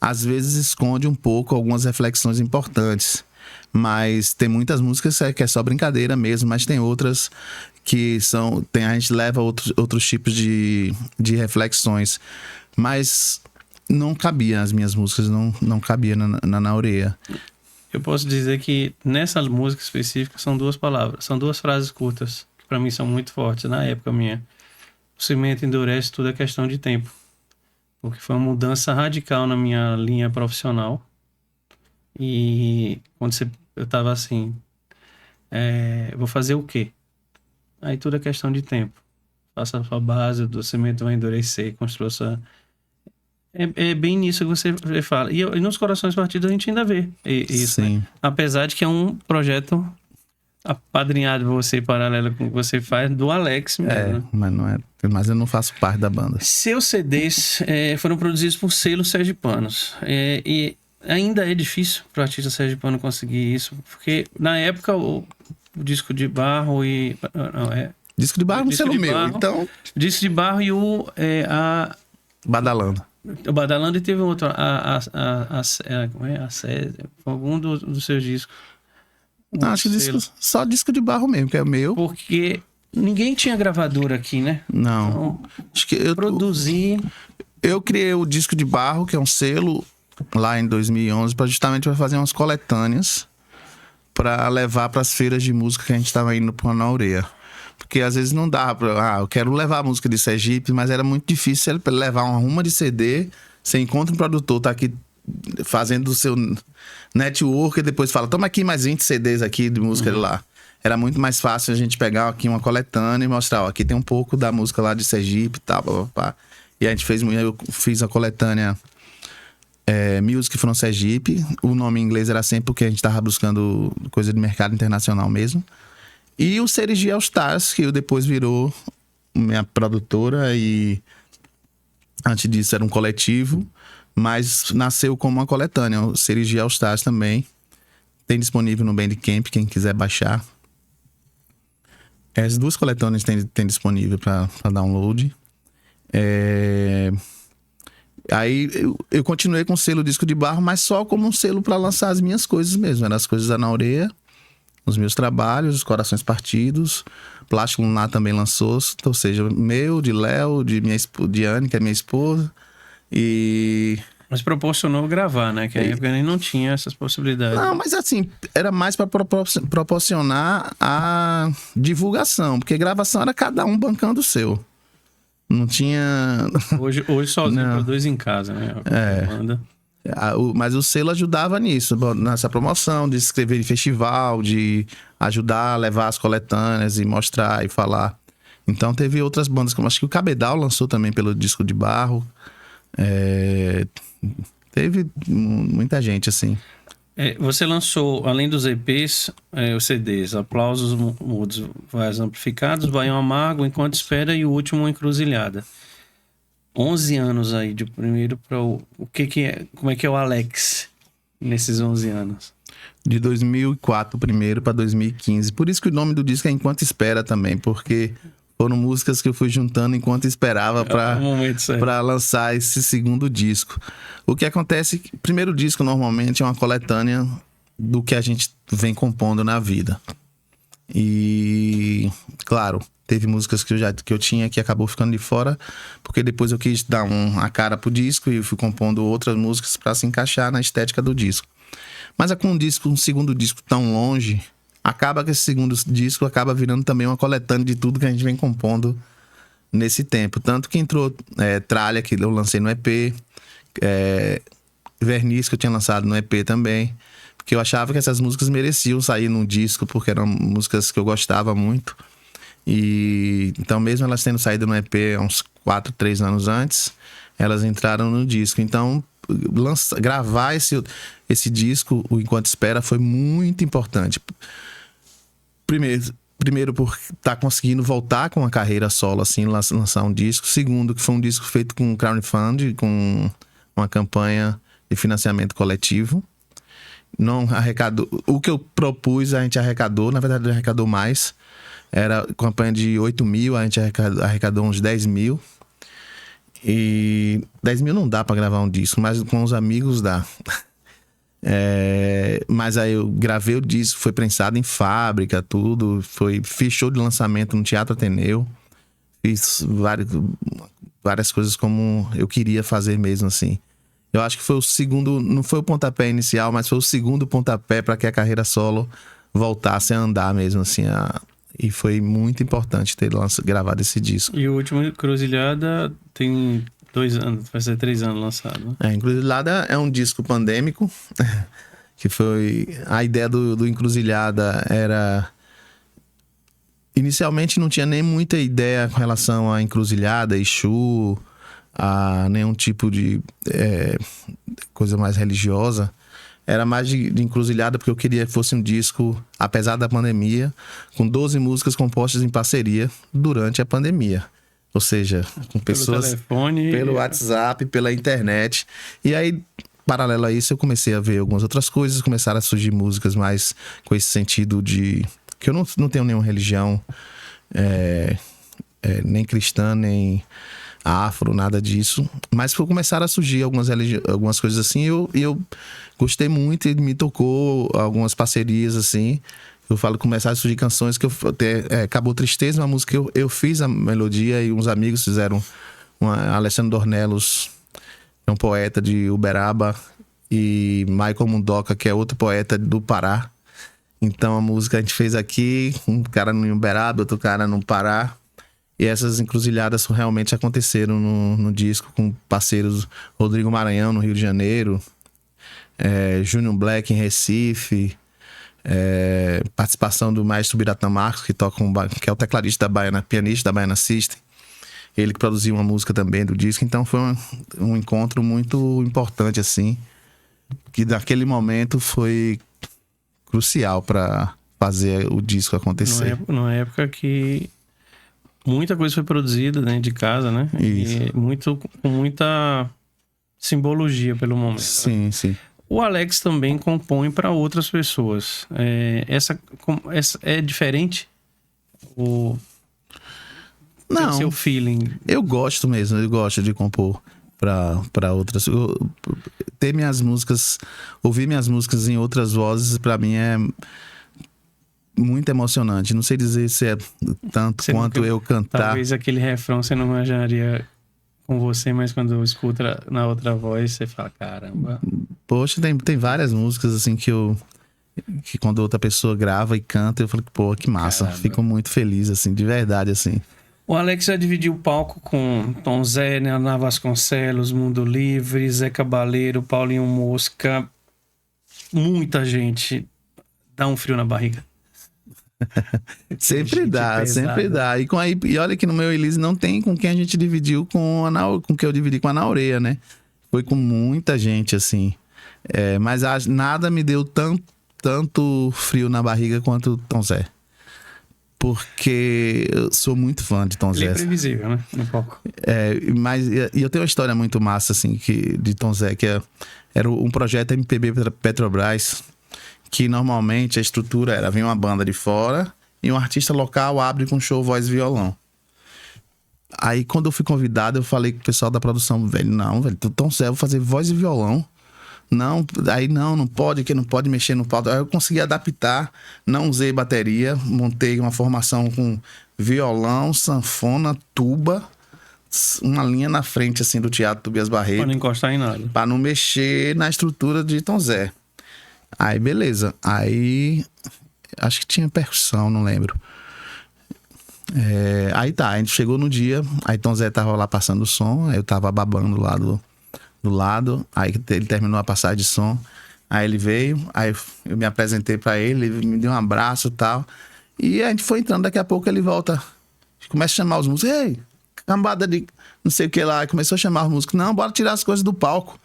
às vezes esconde um pouco algumas reflexões importantes. Mas tem muitas músicas que é só brincadeira mesmo, mas tem outras que a gente leva outros tipos de reflexões. Mas não cabia, as minhas músicas não cabia na Naureia. Eu posso dizer que nessa música específica são 2 palavras, são 2 frases curtas, que para mim são muito fortes na época minha. O cimento endurece, tudo é questão de tempo. Porque foi uma mudança radical na minha linha profissional. E quando eu tava assim, vou fazer o quê? Aí tudo é questão de tempo. Faça a sua base, do cimento vai endurecer, construa sua... É bem nisso que você fala. E nos Corações Partidos a gente ainda vê isso, Sim. né? Apesar de que é um projeto apadrinhado por você, paralelo com o que você faz, do Alex mesmo. Né? Mas eu não faço parte da banda. Seus CDs foram produzidos por selos sergipanos. E ainda é difícil para o artista sergipano conseguir isso, porque na época o disco de barro e... Disco de barro no selo meu, barro, então... Disco de barro e Badalando. O Badalando, e teve um outro, como é? A Césia, algum dos seus discos. Não, acho que só disco de barro mesmo, que é o meu. Porque ninguém tinha gravadora aqui, né? Não. Então, acho que eu produzi... Eu criei o Disco de Barro, que é um selo, lá em 2011, justamente para fazer umas coletâneas para levar para as feiras de música que a gente estava indo para Naureia. Porque às vezes não dá para... eu quero levar a música de Sergipe, mas era muito difícil levar uma ruma de CD. Você encontra um produtor, tá aqui fazendo o seu network e depois fala, toma aqui mais 20 CDs aqui de música de lá. Era muito mais fácil a gente pegar aqui uma coletânea e mostrar, aqui tem um pouco da música lá de Sergipe e tal, pá. E a gente eu fiz a coletânea Music from Sergipe. O nome em inglês era sempre porque a gente tava buscando coisa de mercado internacional mesmo. E o Serigi All Stars, que depois virou minha produtora, e antes disso era um coletivo, mas nasceu como uma coletânea. O Serigi All Stars também tem disponível no Bandcamp, quem quiser baixar. As 2 coletâneas tem disponível para download. Aí eu continuei com o selo Disco de Barro, mas só como um selo para lançar as minhas coisas mesmo. Eram as coisas da Naureia, os meus trabalhos, os Corações Partidos. Plástico Lunar também lançou, ou seja, meu, de Léo, de Anne, que é minha esposa. Mas proporcionou gravar, né? Que na época nem não tinha essas possibilidades. Não, mas assim, era mais para proporcionar a divulgação, porque gravação era cada um bancando o seu. Não tinha... Hoje sozinho produz em casa, né? Banda. Mas o selo ajudava nisso, nessa promoção, de escrever em festival, de ajudar a levar as coletâneas e mostrar e falar. Então teve outras bandas, como acho que o Cabedal lançou também pelo Disco de Barro. Teve muita gente, assim. Você lançou, além dos EPs, os CDs, Aplausos Mudos, Vaias Amplificados, Baião Amargo, Enquanto Espera e o último, Encruzilhada. 11 anos aí, de primeiro para como é que é o Alex nesses 11 anos? De 2004 primeiro para 2015. Por isso que o nome do disco é Enquanto Espera também, porque foram músicas que eu fui juntando enquanto esperava para lançar esse segundo disco. O que acontece, o primeiro disco normalmente é uma coletânea do que a gente vem compondo na vida. E, claro, teve músicas que eu tinha que acabou ficando de fora, porque depois eu quis dar a cara pro disco e fui compondo outras músicas para se encaixar na estética do disco. Mas com um segundo disco tão longe, acaba que esse segundo disco acaba virando também uma coletânea de tudo que a gente vem compondo nesse tempo. Tanto que entrou Tralha, que eu lancei no EP, Verniz, que eu tinha lançado no EP também, porque eu achava que essas músicas mereciam sair num disco, porque eram músicas que eu gostava muito. E então, mesmo elas tendo saído no EP há uns 3 anos antes, elas entraram no disco. Então, gravar esse disco, o Enquanto Espera, foi muito importante. Primeiro por estar conseguindo voltar com a carreira solo, assim, lançar um disco. Segundo, que foi um disco feito com crowdfunding, com uma campanha de financiamento coletivo. Não arrecadou. O que eu propus, a gente arrecadou. Na verdade, arrecadou mais. Era campanha de 8 mil, a gente arrecadou uns 10 mil. E 10 mil não dá pra gravar um disco, mas com os amigos dá. Mas aí eu gravei o disco, foi prensado em fábrica, tudo. Fiz show de lançamento no Teatro Ateneu. Fiz várias coisas como eu queria fazer mesmo, assim. Eu acho que foi o segundo, não foi o pontapé inicial, mas foi o segundo pontapé para que a carreira solo voltasse a andar mesmo, assim. E foi muito importante ter gravado esse disco. E o último, Encruzilhada, tem 2 anos, vai ser 3 anos lançado, né? Encruzilhada é um disco pandêmico, que foi... A ideia do Encruzilhada era... Inicialmente não tinha nem muita ideia com relação a Encruzilhada, Exu, a nenhum tipo de coisa mais religiosa. Era mais de encruzilhada, porque eu queria que fosse um disco, apesar da pandemia, com 12 músicas compostas em parceria durante a pandemia. Ou seja, com pessoas... Pelo telefone... Pelo WhatsApp, pela internet. E aí, paralelo a isso, eu comecei a ver algumas outras coisas. Começaram a surgir músicas mais com esse sentido de... Que eu não tenho nenhuma religião, nem cristã, nem... afro, nada disso. Mas começaram a surgir algumas coisas assim, e eu gostei muito e me tocou algumas parcerias assim. Eu falo, começaram a surgir canções que Acabou Tristeza, uma música que eu fiz a melodia e uns amigos fizeram. Alessandro Dornelos, é um poeta de Uberaba, e Michael Mundoca, que é outro poeta do Pará. Então a música a gente fez aqui, um cara no Uberaba, outro cara no Pará. E essas encruzilhadas realmente aconteceram no disco, com parceiros Rodrigo Maranhão, no Rio de Janeiro, Junior Black em Recife, participação do maestro Biratã Marcos, que é o tecladista da Baiana, pianista da Baiana System. Ele que produziu uma música também do disco. Então foi um encontro muito importante, assim, que naquele momento foi crucial para fazer o disco acontecer. Numa época que muita coisa foi produzida dentro de casa, né? Isso. E com muita simbologia pelo momento. Sim, né? sim. O Alex também compõe para outras pessoas. Essa é diferente? Não. Seu feeling? Eu gosto mesmo, eu gosto de compor para outras. Ouvir minhas músicas em outras vozes, para mim é muito emocionante. Não sei dizer se é tanto quanto eu cantar. Talvez aquele refrão você não imaginaria com você, mas quando escuta na outra voz, você fala, caramba. Poxa, tem várias músicas assim que quando outra pessoa grava e canta, eu falo, pô, que massa. Caramba. Fico muito feliz, assim, de verdade, assim. O Alex já dividiu o palco com Tom Zé, Ana Vasconcelos, Mundo Livre, Zé Cabaleiro, Paulinho Mosca. Muita gente. Dá um frio na barriga. Sempre dá. E olha que no meu release não tem com quem a gente dividiu com que eu dividi com a Naureia, né? Foi com muita gente, assim. Mas nada me deu tanto frio na barriga quanto Tom Zé. Porque eu sou muito fã de Tom Zé. Ele é previsível, né? No palco. Mas eu tenho uma história muito massa, assim, de Tom Zé, que era um projeto MPB Petrobras, que normalmente a estrutura vinha uma banda de fora e um artista local abre com show voz e violão. Aí quando eu fui convidado, eu falei com o pessoal da produção, velho, Tom Zé, eu vou fazer voz e violão. Não pode, que não pode mexer no palco. Aí eu consegui adaptar, não usei bateria, montei uma formação com violão, sanfona, tuba, uma linha na frente assim do Teatro Tobias Barreto. Pra não encostar em nada. Pra não mexer na estrutura de Tom Zé. Aí beleza, aí acho que tinha percussão, não lembro. Aí tá, a gente chegou no dia, aí Tom Zé tava lá passando o som, aí eu tava babando lá do lado, aí ele terminou a passagem de som, aí ele veio, aí eu me apresentei pra ele me deu um abraço e tal, e a gente foi entrando, daqui a pouco ele volta, começa a chamar os músicos, ei, cambada de não sei o que lá, começou a chamar os músicos, não, bora tirar as coisas do palco,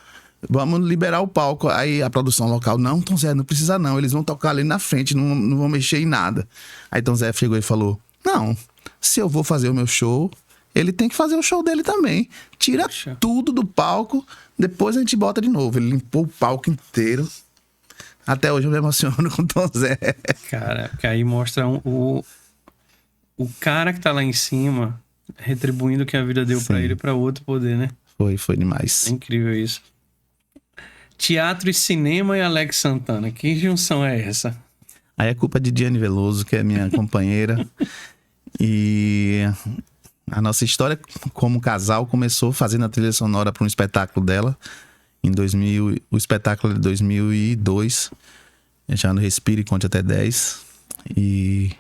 vamos liberar o palco. Aí a produção local, não, Tom Zé, não precisa não, eles vão tocar ali na frente, não vão mexer em nada. Aí Tom Zé chegou e falou, não, se eu vou fazer o meu show, ele tem que fazer o show dele também. Tira tudo do palco, depois a gente bota de novo. Ele limpou o palco inteiro. Até hoje eu me emociono com o Tom Zé. Cara, que aí mostra o cara que tá lá em cima retribuindo o que a vida deu pra ele pra outro poder, né? Foi demais. É incrível isso. Teatro e cinema e Alex Santana. Que junção é essa? Aí é culpa de Diane Veloso, que é minha companheira. E a nossa história como casal começou fazendo a trilha sonora para um espetáculo dela. Em 2000, o espetáculo de 2002, já no Respire e Conte Até 10. E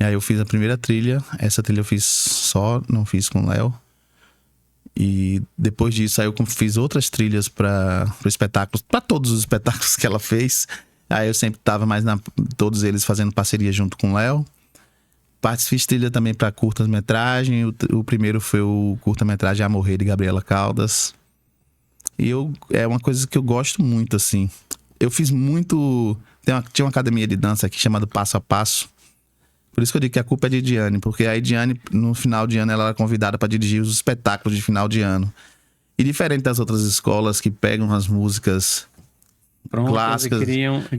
aí eu fiz a primeira trilha. Essa trilha eu fiz só, não fiz com o Léo. E depois disso, aí eu fiz outras trilhas para espetáculos, para todos os espetáculos que ela fez. Aí eu sempre estava mais todos eles fazendo parceria junto com o Léo. Fiz trilha também para curtas-metragem. O primeiro foi o curta-metragem A Morrer, de Gabriela Caldas. E é uma coisa que eu gosto muito, assim. Eu fiz muito... Tinha uma academia de dança aqui chamada Passo a Passo. Por isso que eu digo que a culpa é de Diane, porque a Diane, no final de ano, ela era convidada para dirigir os espetáculos de final de ano. E diferente das outras escolas que pegam as músicas clássicas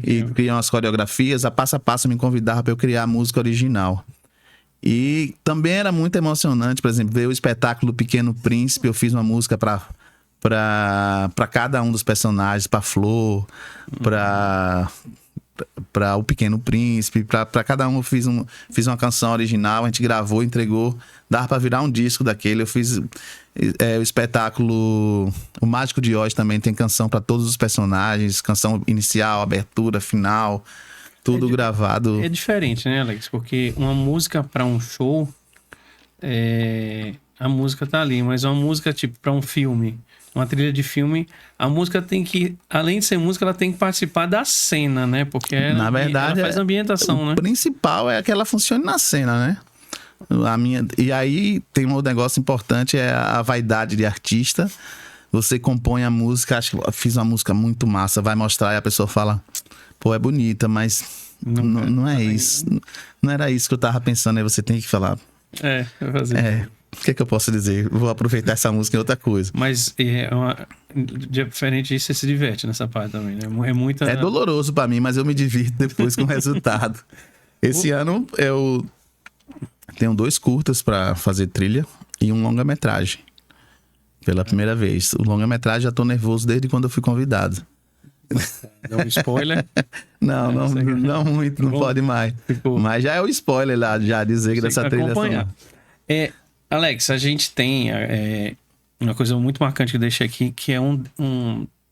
e criam as coreografias, a Passo a Passo me convidava para eu criar a música original. E também era muito emocionante, por exemplo, ver o espetáculo do Pequeno Príncipe. Eu fiz uma música para cada um dos personagens, para Flor, para o Pequeno Príncipe, para cada um eu fiz uma canção original, a gente gravou, entregou, dava para virar um disco daquele. Eu fiz o espetáculo O Mágico de Oz, também tem canção para todos os personagens, canção inicial, abertura, final, tudo gravado. É diferente, né, Alex? Porque uma música para um show, a música tá ali, mas uma música tipo para um filme, uma trilha de filme, a música tem que, além de ser música, ela tem que participar da cena, né? Porque na verdade, ela faz ambientação, né? O principal é que ela funcione na cena, né? E aí tem um negócio importante, é a vaidade de artista. Você compõe a música, acho que fiz uma música muito massa, vai mostrar e a pessoa fala, pô, é bonita, mas não é isso. Não era isso que eu tava pensando, aí você tem que falar. Vai fazer. O que eu posso dizer? Vou aproveitar essa música em outra coisa. Mas diferente disso, você se diverte nessa parte também, né? É doloroso pra mim, mas eu me divirto depois com o resultado. Esse ano eu tenho 2 curtas pra fazer trilha e um longa-metragem. Pela primeira vez. O longa-metragem já tô nervoso desde quando eu fui convidado. Dá um spoiler? Não muito, não pode mais. Mas já é o spoiler lá, já dizer que dessa trilha sonora. Alex, a gente tem uma coisa muito marcante que eu deixei aqui, que é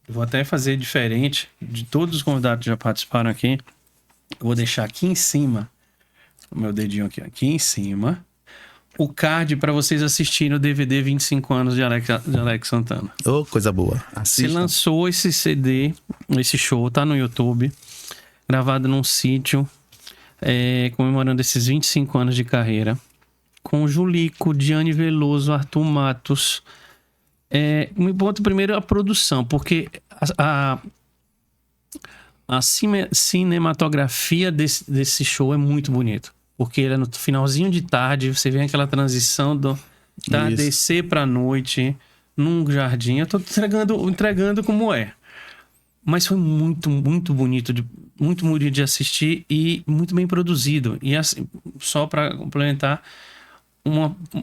vou até fazer diferente de todos os convidados que já participaram aqui. Eu vou deixar aqui em cima, o meu dedinho aqui em cima, o card para vocês assistirem o DVD 25 anos de Alex Santana. Oh, coisa boa. Assista. Você lançou esse CD, esse show, tá no YouTube, gravado num sítio, comemorando esses 25 anos de carreira, com Julico, Diane Veloso, Arthur Matos. Me ponto primeiro a produção, porque a cinematografia desse show é muito bonito. Porque ele é no finalzinho de tarde, você vê aquela transição do entardecer pra noite, num jardim. Eu tô entregando como é. Mas foi muito, muito bonito, muito bonito de assistir e muito bem produzido. E assim, só para complementar,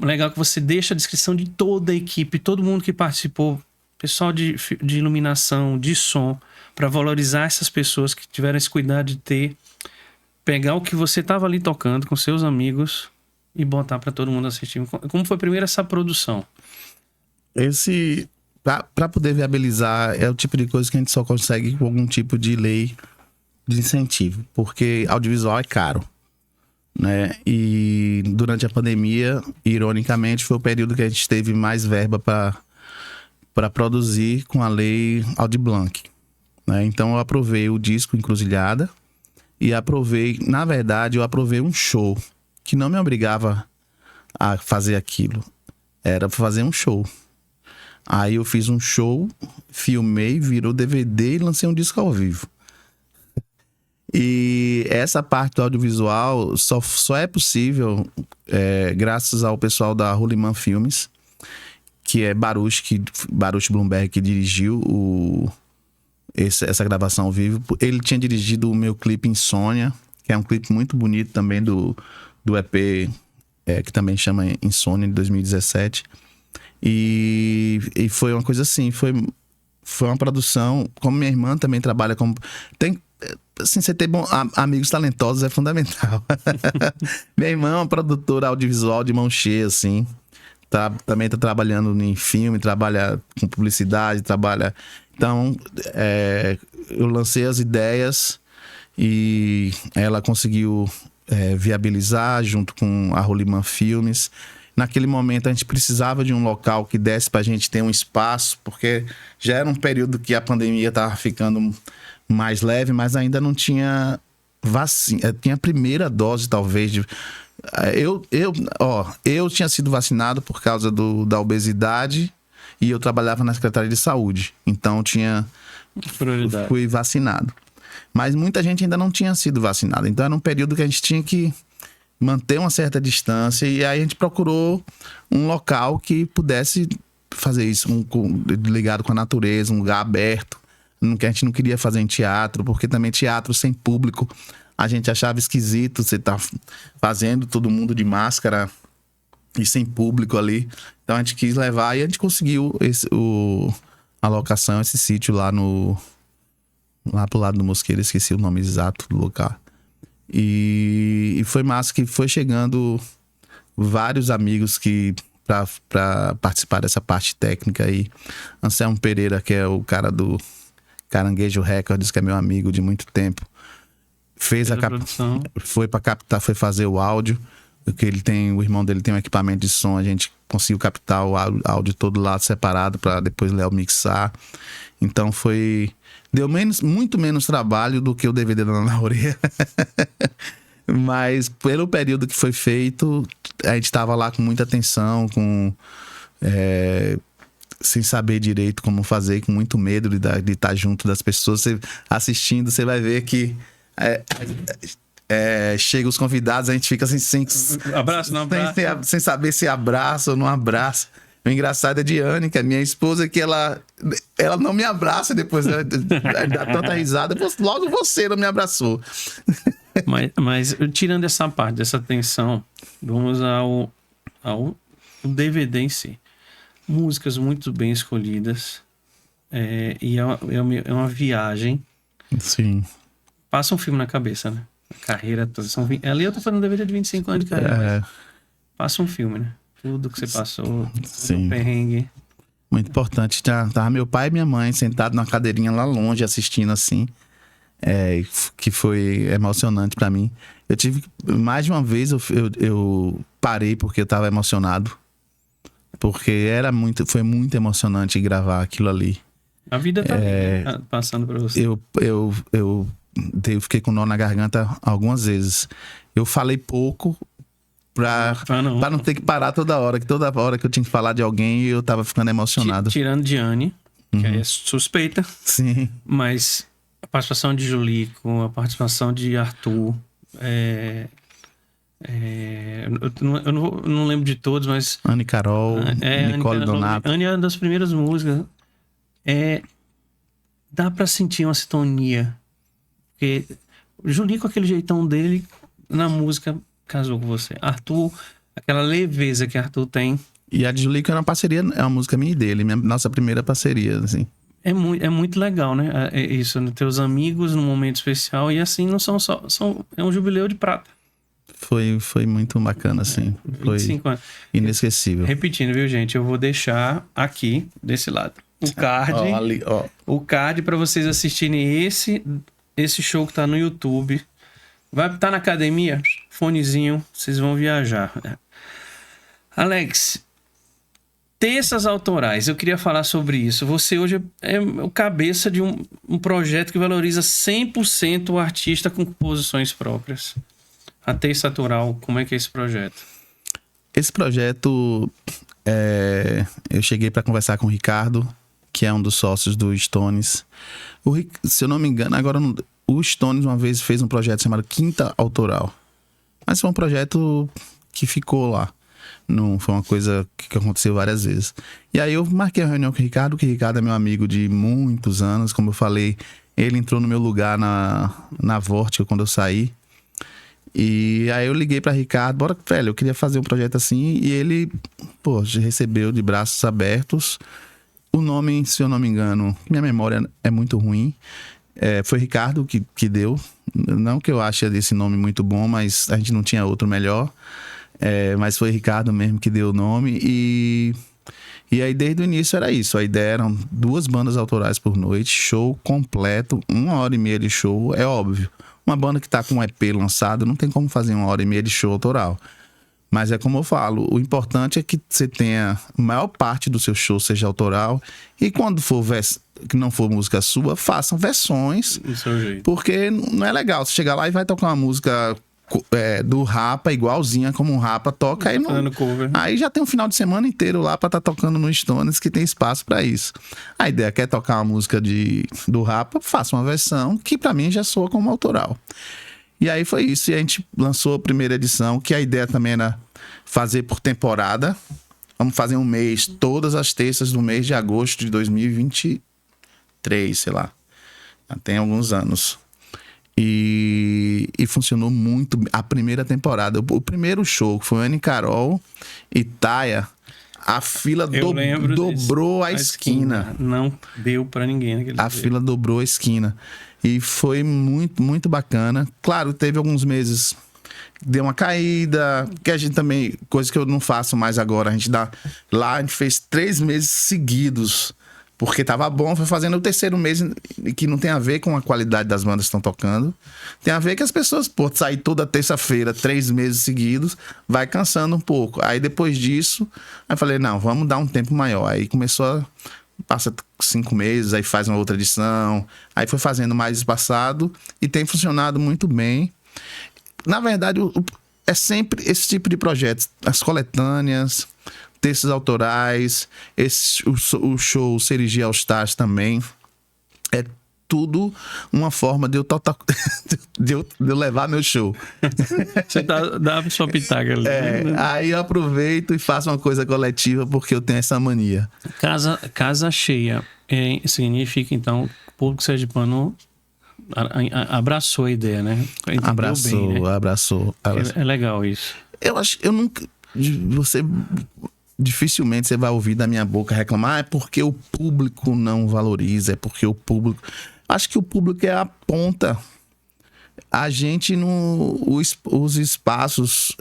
legal que você deixa a descrição de toda a equipe, todo mundo que participou, pessoal de iluminação, de som, para valorizar essas pessoas que tiveram esse cuidado de pegar o que você estava ali tocando com seus amigos e botar para todo mundo assistir. Como foi primeiro essa produção? Para poder viabilizar, é o tipo de coisa que a gente só consegue com algum tipo de lei de incentivo, porque audiovisual é caro, né? E durante a pandemia, ironicamente, foi o período que a gente teve mais verba para produzir com a lei Aldir Blanc, né? Então eu aprovei o disco Encruzilhada e na verdade eu aprovei um show que não me obrigava a fazer aquilo, era para fazer um show. Aí eu fiz um show, filmei, virou DVD e lancei um disco ao vivo. E essa parte do audiovisual só é possível graças ao pessoal da Ruliman Filmes, que é Baruch Blumberg, que dirigiu essa gravação ao vivo. Ele tinha dirigido o meu clipe Insônia, que é um clipe muito bonito também do EP, que também chama Insônia, de 2017. E foi uma coisa assim, foi uma produção, como minha irmã também trabalha como... Assim, você ter amigos talentosos é fundamental. Minha irmã é uma produtora audiovisual de mão cheia, assim. Também tá trabalhando em filme, trabalha com publicidade, trabalha... Então, eu lancei as ideias e ela conseguiu viabilizar junto com a Ruliman Filmes. Naquele momento a gente precisava de um local que desse pra gente ter um espaço, porque já era um período que a pandemia tava ficando mais leve, mas ainda não tinha vacina. Tinha a primeira dose, talvez, eu tinha sido vacinado por causa da obesidade e eu trabalhava na Secretaria de Saúde. Então fui vacinado. Mas muita gente ainda não tinha sido vacinada. Então era um período que a gente tinha que manter uma certa distância, e aí a gente procurou um local que pudesse fazer isso, ligado com a natureza, um lugar aberto, que a gente não queria fazer em teatro, porque também teatro sem público a gente achava esquisito, você tá fazendo todo mundo de máscara e sem público ali. Então a gente quis levar e a gente conseguiu a locação, esse sítio lá pro lado do Mosqueiro, esqueci o nome exato do lugar. E foi massa que foi chegando vários amigos para participar dessa parte técnica aí. Anselmo Pereira, que é o cara do Caranguejo Records, que é meu amigo de muito tempo, foi para captar, foi fazer o áudio, porque o irmão dele tem um equipamento de som, a gente conseguiu captar o áudio todo lá separado para depois Léo mixar. Então deu muito menos trabalho do que o DVD da Ana Aurea. Mas pelo período que foi feito, a gente estava lá com muita atenção, sem saber direito como fazer, com muito medo de estar junto das pessoas. Você assistindo, você vai ver que chega os convidados, a gente fica assim, sem saber se abraça ou não abraça. O engraçado é de Anne, que é minha esposa, que ela não me abraça depois, né? Dá tanta risada, logo você não me abraçou. Mas tirando essa parte, dessa tensão, vamos ao DVD em si. Músicas muito bem escolhidas, e é uma viagem. Sim. Passa um filme na cabeça, né? A carreira toda. Ali eu tô fazendo um DVD de 25 anos de carreira, mas passa um filme, né? Tudo que você passou, sim, perrengue. Muito importante. Tava meu pai e minha mãe sentados numa cadeirinha lá longe, assistindo assim. Que foi emocionante pra mim. Eu tive... Mais de uma vez eu parei porque eu tava emocionado. Porque foi muito emocionante gravar aquilo ali. A vida tá passando pra você. Eu fiquei com nó na garganta algumas vezes. Eu falei pouco pra não ter que parar toda hora que eu tinha que falar de alguém, eu tava ficando emocionado. Tirando Diane, que é suspeita. Sim. Mas a participação de Julico, a participação de Arthur, eu não lembro de todos, mas... Anne Carol, Nicole Donato. Anne é uma das primeiras músicas. Dá pra sentir uma sintonia. Porque o Julico, aquele jeitão dele, na música, casou com você. Arthur, aquela leveza que Arthur tem. E a de Julico é uma parceria, é uma música minha e dele, nossa primeira parceria, assim. É muito legal, né? Isso, né? Ter os amigos num momento especial, e assim, não são só... É um jubileu de prata. Foi muito bacana, assim. 25 anos. Inesquecível. Repetindo, viu, gente? Eu vou deixar aqui, desse lado, o card. O card para vocês assistirem esse show que tá no YouTube. Vai estar na academia? Fonezinho, vocês vão viajar. Alex, terças autorais, eu queria falar sobre isso. Você hoje é o cabeça de um projeto que valoriza 100% o artista com composições próprias. A terça autoral, como é que é esse projeto? Esse projeto eu cheguei para conversar com o Ricardo, que é um dos sócios do Stones. Se eu não me engano, agora o Stones uma vez fez um projeto chamado Quinta Autoral. Mas foi um projeto que ficou lá. Não foi uma coisa que aconteceu várias vezes. E aí eu marquei a reunião com o Ricardo, que o Ricardo é meu amigo de muitos anos. Como eu falei, ele entrou no meu lugar na Vortiga quando eu saí. E aí eu liguei pra Ricardo, bora, velho, eu queria fazer um projeto assim. E ele, recebeu de braços abertos. O nome, se eu não me engano, minha memória é muito ruim. Foi Ricardo que deu. Não que eu ache esse nome muito bom, mas a gente não tinha outro melhor. Mas foi Ricardo mesmo que deu o nome. E aí desde o início era isso. A ideia eram 2 bandas autorais por noite, show completo, 1h30 de show, é óbvio. Uma banda que tá com um EP lançado, não tem como fazer 1h30 de show autoral. Mas é como eu falo, o importante é que você tenha a maior parte do seu show seja autoral. E quando for que não for música sua, façam versões. Do seu jeito. Porque não é legal. Você chegar lá e vai tocar uma música do Rapa, igualzinha como um Rapa toca. Aí, aí já tem um final de semana inteiro lá pra estar tocando no Stones, que tem espaço pra isso. A ideia quer tocar uma música do Rapa, faça uma versão que pra mim já soa como autoral. E aí foi isso, e a gente lançou a primeira edição, que a ideia também era fazer por temporada. Vamos fazer um mês, todas as terças do mês de agosto de 2023, sei lá. Já tem alguns anos. E funcionou muito a primeira temporada. O primeiro show, que foi Ana e Carol e Taya, a fila dobrou a esquina. Não deu pra ninguém naquele dia. A fila dobrou a esquina. E foi muito, muito bacana. Claro, teve alguns meses deu uma caída, que a gente também, coisa que eu não faço mais agora, a gente fez 3 meses seguidos, porque tava bom, foi fazendo o 3º mês, que não tem a ver com a qualidade das bandas que estão tocando, tem a ver que as pessoas, sair toda terça-feira, 3 meses seguidos, vai cansando um pouco. Aí depois disso, aí falei, não, vamos dar um tempo maior. Aí passa 5 meses, aí faz uma outra edição, aí foi fazendo mais espaçado e tem funcionado muito bem. Na verdade, é sempre esse tipo de projetos, as coletâneas, textos autorais, o show Serigi All Stars também, é tudo uma forma de eu levar meu show. Você dá a sua pitaca ali. Aí eu aproveito e faço uma coisa coletiva porque eu tenho essa mania. Casa cheia significa, então, o público sergipano abraçou a ideia, né? Abraçou, bem, né? abraçou. É legal isso. Eu nunca... Dificilmente você vai ouvir da minha boca reclamar, é porque o público não valoriza, é porque o público... Acho que o público é a ponta. A gente os espaços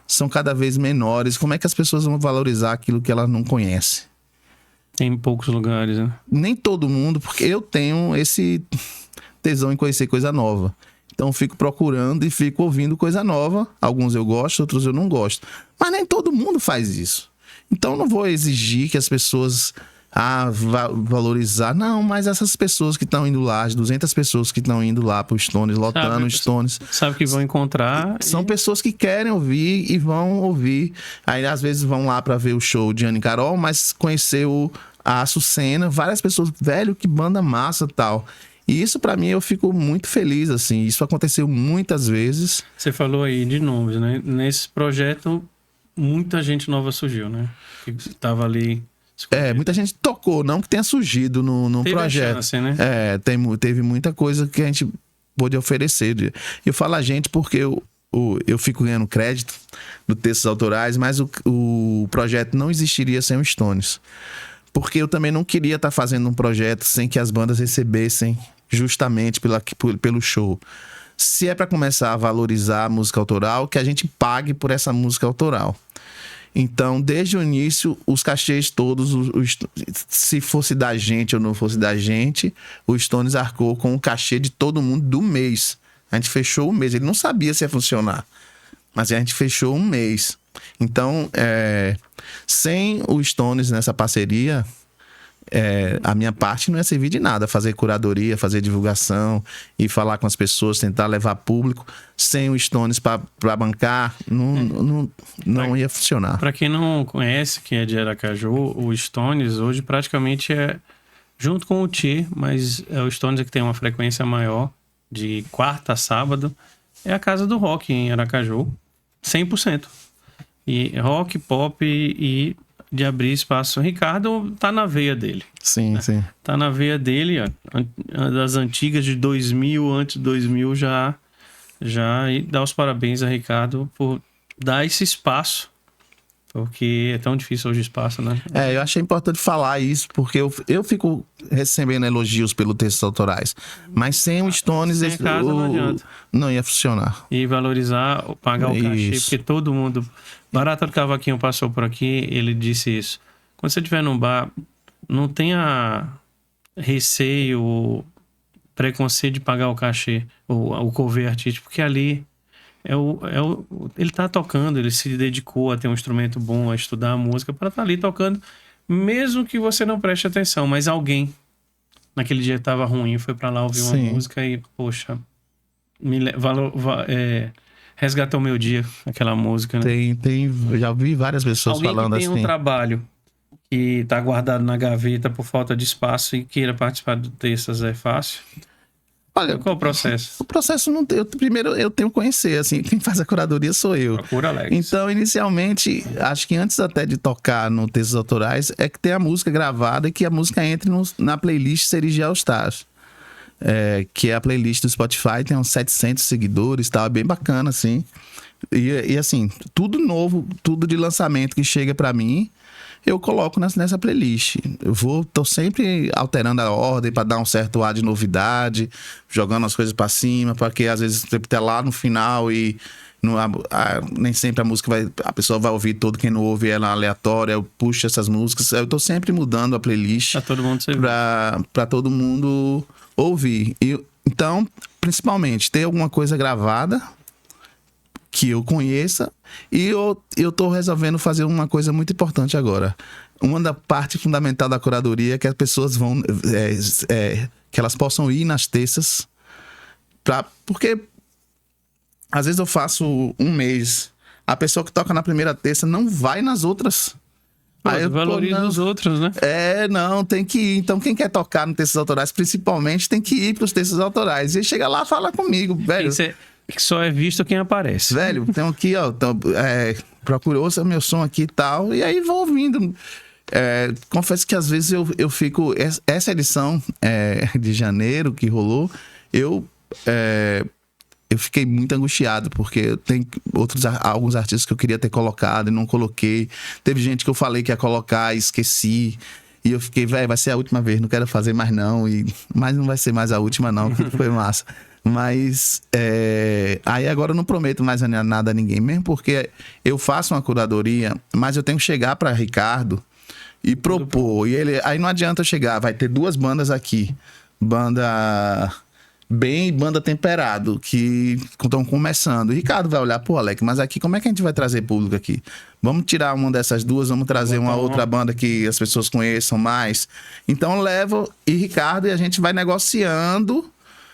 são cada vez menores. Como é que as pessoas vão valorizar aquilo que elas não conhecem? Tem poucos lugares, né? Nem todo mundo, porque eu tenho esse tesão em conhecer coisa nova. Então eu fico procurando e fico ouvindo coisa nova. Alguns eu gosto, outros eu não gosto. Mas nem todo mundo faz isso. Então eu não vou exigir que as pessoas valorizar. Não, mas essas pessoas que estão indo lá, as 200 pessoas que estão indo lá pro Stones, lotando os Stones. Sabe que vão encontrar. São pessoas que querem ouvir e vão ouvir. Aí às vezes vão lá para ver o show de Ana e Carol, mas conhecer a Açucena, várias pessoas, velho, que banda massa e tal. E isso pra mim eu fico muito feliz, assim. Isso aconteceu muitas vezes. Você falou aí de nomes, né? Nesse projeto, muita gente nova surgiu, né? Que tava ali... muita gente tocou, não que tenha surgido no projeto. Chance, né? Teve muita coisa que a gente pôde oferecer. Eu falo a gente porque eu fico ganhando crédito no textos autorais, mas o projeto não existiria sem o Stones. Porque eu também não queria estar fazendo um projeto sem que as bandas recebessem justamente pelo show. Se é para começar a valorizar a música autoral, que a gente pague por essa música autoral. Então, desde o início, os cachês todos, se fosse da gente ou não fosse da gente, o Stones arcou com o cachê de todo mundo do mês. A gente fechou o mês. Ele não sabia se ia funcionar, mas a gente fechou um mês. Então, sem o Stones nessa parceria, a minha parte não ia servir de nada, fazer curadoria, fazer divulgação e falar com as pessoas, tentar levar público sem o Stones para bancar, não ia funcionar. Para quem não conhece, quem é de Aracaju, o Stones hoje praticamente é junto com o Tchê, mas é o Stones que tem uma frequência maior, de quarta a sábado, é a casa do rock em Aracaju, 100%. E rock, pop e de abrir espaço. O Ricardo tá na veia dele. Sim, né? sim. Tá na veia dele, ó, das antigas de 2000, antes de 2000 já e dá os parabéns a Ricardo por dar esse espaço, porque é tão difícil hoje o espaço, né? Eu achei importante falar isso, porque eu fico recebendo elogios pelos textos autorais, mas sem o Stones Sem a casa não adianta. não ia funcionar. E valorizar, pagar o cachê, Isso. porque todo mundo... Barata do Cavaquinho passou por aqui, ele disse isso. Quando você estiver num bar, não tenha receio, preconceito de pagar o cachê, o cover artístico, porque ali ele tá tocando, ele se dedicou a ter um instrumento bom, a estudar a música, para estar ali tocando, mesmo que você não preste atenção, mas alguém naquele dia estava ruim, foi para lá ouvir uma Sim. música e, poxa, resgatou meu dia, aquela música, né? Eu já vi várias pessoas Alguém falando que tem assim. um trabalho que tá guardado na gaveta por falta de espaço e queira participar do Textas é fácil? Olha, Qual o processo? o processo não tem. Primeiro eu tenho que conhecer, assim, quem faz a curadoria sou eu. Procura Alex. Então, inicialmente, acho que antes até de tocar no Textos Autorais, é que tem a música gravada e que a música entre na playlist Serigi All Stars. Que é a playlist do Spotify, tem uns 700 seguidores e tal, é bem bacana, assim. E assim, tudo novo, tudo de lançamento que chega pra mim, eu coloco nessa playlist. Tô sempre alterando a ordem pra dar um certo ar de novidade, jogando as coisas pra cima, porque às vezes você tá lá no final e nem sempre a música a pessoa vai ouvir todo, quem não ouve ela aleatória, eu puxo essas músicas, eu tô sempre mudando a playlist Pra todo mundo servir. pra todo mundo ouvir. Então, principalmente, ter alguma coisa gravada que eu conheça, e eu tô resolvendo fazer uma coisa muito importante agora. Uma da parte fundamental da curadoria é que as pessoas vão que elas possam ir nas terças porque às vezes eu faço um mês, a pessoa que toca na primeira terça não vai nas outras. Valoriza os outros, né? Não, tem que ir. Então, quem quer tocar no Textos Autorais, principalmente, tem que ir pros Textos Autorais. E chega lá, fala comigo, velho. Que só é visto quem aparece. Velho, tem aqui, ó, procurou o meu som aqui e tal, e aí vou ouvindo. Confesso que às vezes eu fico... Essa edição de janeiro que rolou, eu fiquei muito angustiado, porque tem alguns artistas que eu queria ter colocado e não coloquei. Teve gente que eu falei que ia colocar e esqueci. E eu fiquei, velho, vai ser a última vez, não quero fazer mais não. Mas não vai ser mais a última não, que foi massa. Mas aí agora eu não prometo mais nada a ninguém, mesmo porque eu faço uma curadoria, mas eu tenho que chegar para Ricardo e propor. E aí não adianta eu chegar, vai ter 2 bandas aqui. Banda bem, banda temperado, que estão começando. O Ricardo vai olhar, pô, Alex, mas aqui como é que a gente vai trazer público aqui? Vamos tirar uma dessas 2, vamos trazer uma outra banda que as pessoas conheçam mais. Então levo Ricardo e a gente vai negociando.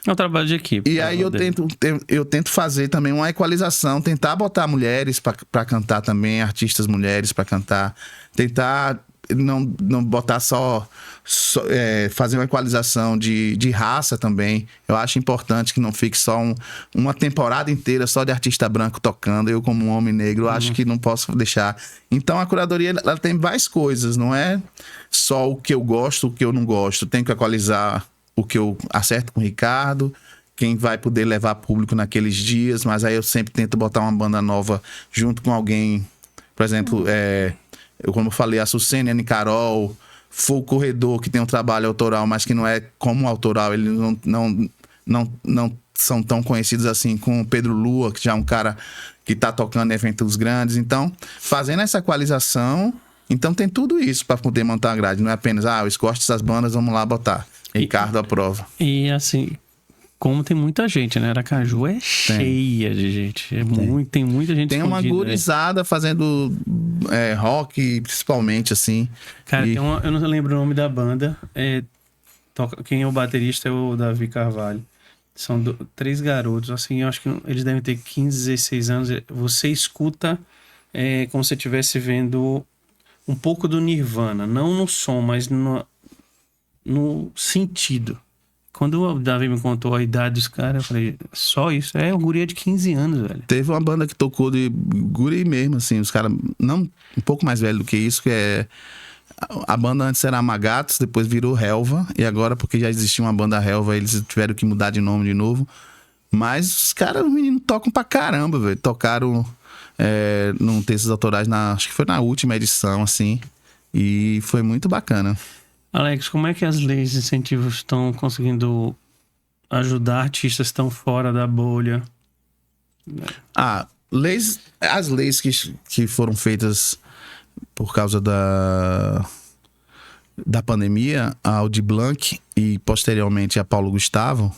É um trabalho de equipe. E aí eu tento fazer também uma equalização, tentar botar mulheres para cantar também, artistas mulheres para cantar, tentar não botar só fazer uma equalização de raça também. Eu acho importante que não fique só uma temporada inteira só de artista branco tocando. Eu, como um homem negro, acho que não posso deixar. Então a curadoria ela tem várias coisas, não é só o que eu gosto, o que eu não gosto. Tem que equalizar o que eu acerto com o Ricardo, quem vai poder levar público naqueles dias, mas aí eu sempre tento botar uma banda nova junto com alguém. Por exemplo, como eu falei, a Sucene, a Nicarol, foi o Corredor, que tem um trabalho autoral, mas que não é como autoral, eles não são tão conhecidos assim, com o Pedro Lua, que já é um cara que tá tocando em eventos grandes. Então, fazendo essa equalização, então tem tudo isso para poder montar uma grade. Não é apenas, eu gosto dessas bandas, vamos lá botar. Ricardo aprova. E assim, como tem muita gente, né? Aracaju cheia de gente. Tem muita gente Tem uma gurizada fazendo rock, principalmente, assim. Cara, eu não lembro o nome da banda. Quem é o baterista é o Davi Carvalho. São 3 garotos, assim, eu acho que eles devem ter 15, 16 anos. Você escuta como se você estivesse vendo um pouco do Nirvana. Não no som, mas no sentido. Quando o Davi me contou a idade dos caras, eu falei, só isso? É um guri de 15 anos, velho. Teve uma banda que tocou de guri mesmo, assim, os caras, não, um pouco mais velho do que isso, que é... A banda antes era Amagatos, depois virou Helva, e agora, porque já existia uma banda Helva, eles tiveram que mudar de nome de novo. Mas os caras, os meninos tocam pra caramba, velho. Tocaram num textos autorais, acho que foi na última edição, assim, e foi muito bacana. Alex, como é que as leis de incentivos estão conseguindo ajudar artistas que estão fora da bolha? As leis que foram feitas por causa da pandemia, a Aldir Blanc e posteriormente a Paulo Gustavo,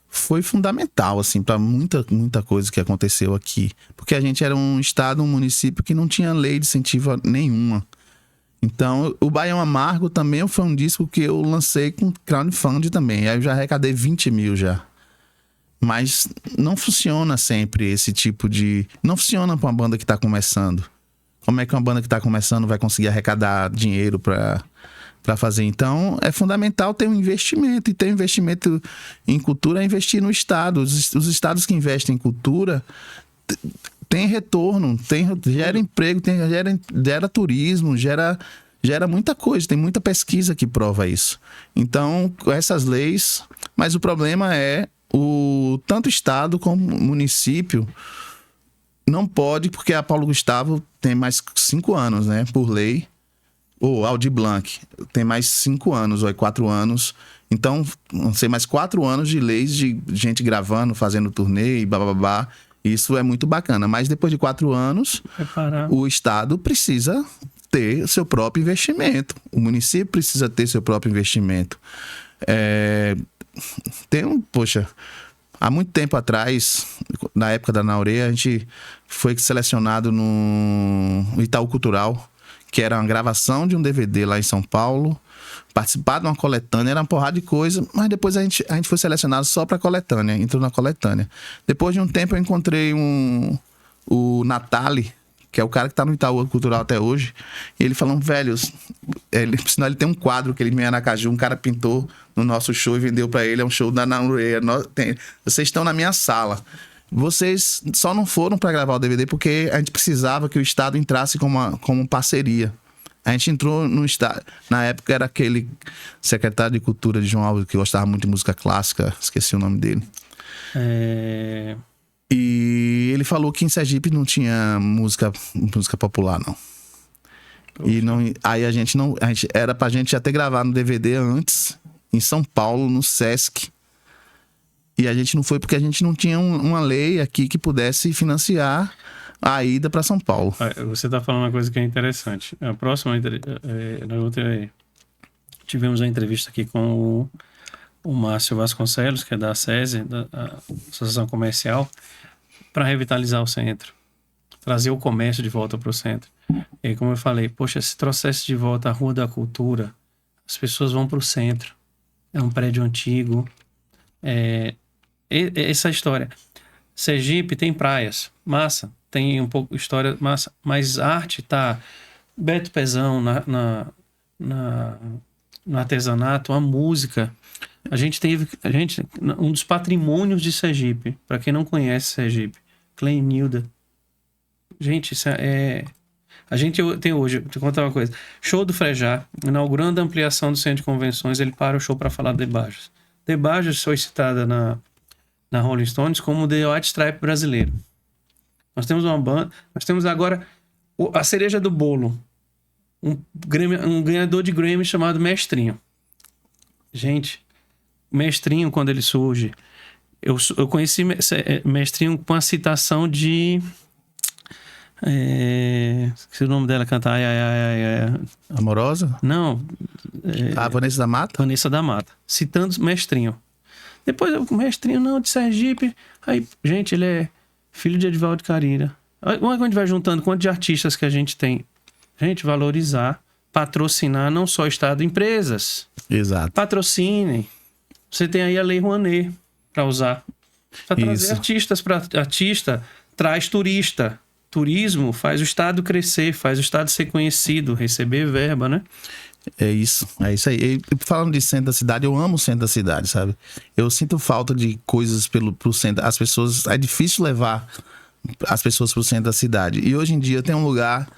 foi fundamental, assim, para muita coisa que aconteceu aqui. Porque a gente era um estado, um município que não tinha lei de incentivo nenhuma. Então, o Baião Amargo também foi um disco que eu lancei com crowdfunding também. Aí eu já arrecadei 20 mil já. Mas não funciona sempre esse tipo de... Não funciona para uma banda que está começando. Como é que uma banda que está começando vai conseguir arrecadar dinheiro para fazer? Então, é fundamental ter um investimento. E ter um investimento em cultura é investir no Estado. Os estados que investem em cultura tem retorno, gera emprego, gera turismo, gera muita coisa. Tem muita pesquisa que prova isso. Então, com essas leis... Mas o problema é tanto Estado como município não pode, porque a Paulo Gustavo tem mais 5 anos, né? Por lei. Ou Aldir Blanc tem mais 5 anos, ou 4 anos. Então, não sei, mais 4 anos de leis de gente gravando, fazendo turnê e bababá. Isso é muito bacana. Mas depois de 4 anos, o Estado precisa ter seu próprio investimento. O município precisa ter seu próprio investimento. Há muito tempo atrás, na época da Naurê, a gente foi selecionado no Itaú Cultural, que era uma gravação de um DVD lá em São Paulo, participar de uma coletânea, era uma porrada de coisa, mas depois a gente foi selecionado só para coletânea, entrou na coletânea. Depois de um tempo eu encontrei o Natali, que é o cara que tá no Itaú Cultural até hoje, e ele falou, velho, senão ele tem um quadro que ele em Aracaju, um cara pintou no nosso show e vendeu para ele, é um show da Naurê, vocês estão na minha sala. Vocês só não foram para gravar o DVD porque a gente precisava que o Estado entrasse como parceria. A gente entrou no Estado. Na época era aquele secretário de Cultura de João Alves que gostava muito de música clássica, esqueci o nome dele. E ele falou que em Sergipe não tinha música popular, não. E não, aí era pra gente já ter gravado no DVD antes, em São Paulo, no Sesc. E a gente não foi porque a gente não tinha uma lei aqui que pudesse financiar a ida para São Paulo. Você está falando uma coisa que é interessante. A próxima tivemos a entrevista aqui com o Márcio Vasconcelos, que é da SESI, da Associação Comercial, para revitalizar o centro, trazer o comércio de volta para o centro. E aí, como eu falei, poxa, se trouxesse de volta a Rua da Cultura, as pessoas vão para o centro. É um prédio antigo. Essa história. Sergipe tem praias, massa. Tem um pouco de história, massa. Mas arte tá... Beto Pezão no artesanato, a música. Um dos patrimônios de Sergipe, para quem não conhece Sergipe, Clenilda. Gente, isso a gente tem hoje, vou te contar uma coisa. Show do Frejá, inaugurando a ampliação do centro de convenções, ele para o show para falar de Bajos. De Bajos foi citada na Rolling Stones como The White Stripe brasileiro. Nós temos uma banda, nós temos agora a cereja do bolo, um ganhador de Grammy chamado Mestrinho. Gente, Mestrinho, quando ele surge, eu conheci Mestrinho com a citação de... esqueci o nome dela, cantar Amorosa? Não. A Vanessa da Mata? Vanessa da Mata, citando Mestrinho. Depois o Mestrinho, não, de Sergipe. Aí, gente, ele é filho de Edivaldo Carira. Como é que a gente vai juntando quantos de artistas que a gente tem Gente, valorizar, patrocinar não só Estado, empresas. Exato. Patrocinem. Você tem aí a Lei Rouanet para usar. Para trazer artistas para artista, traz turista. Turismo faz o Estado crescer, faz o Estado ser conhecido, receber verba, né? É isso aí. E falando de centro da cidade, eu amo o centro da cidade, sabe? Eu sinto falta de coisas pro centro. As pessoas, é difícil levar as pessoas pro centro da cidade. E hoje em dia tem um lugar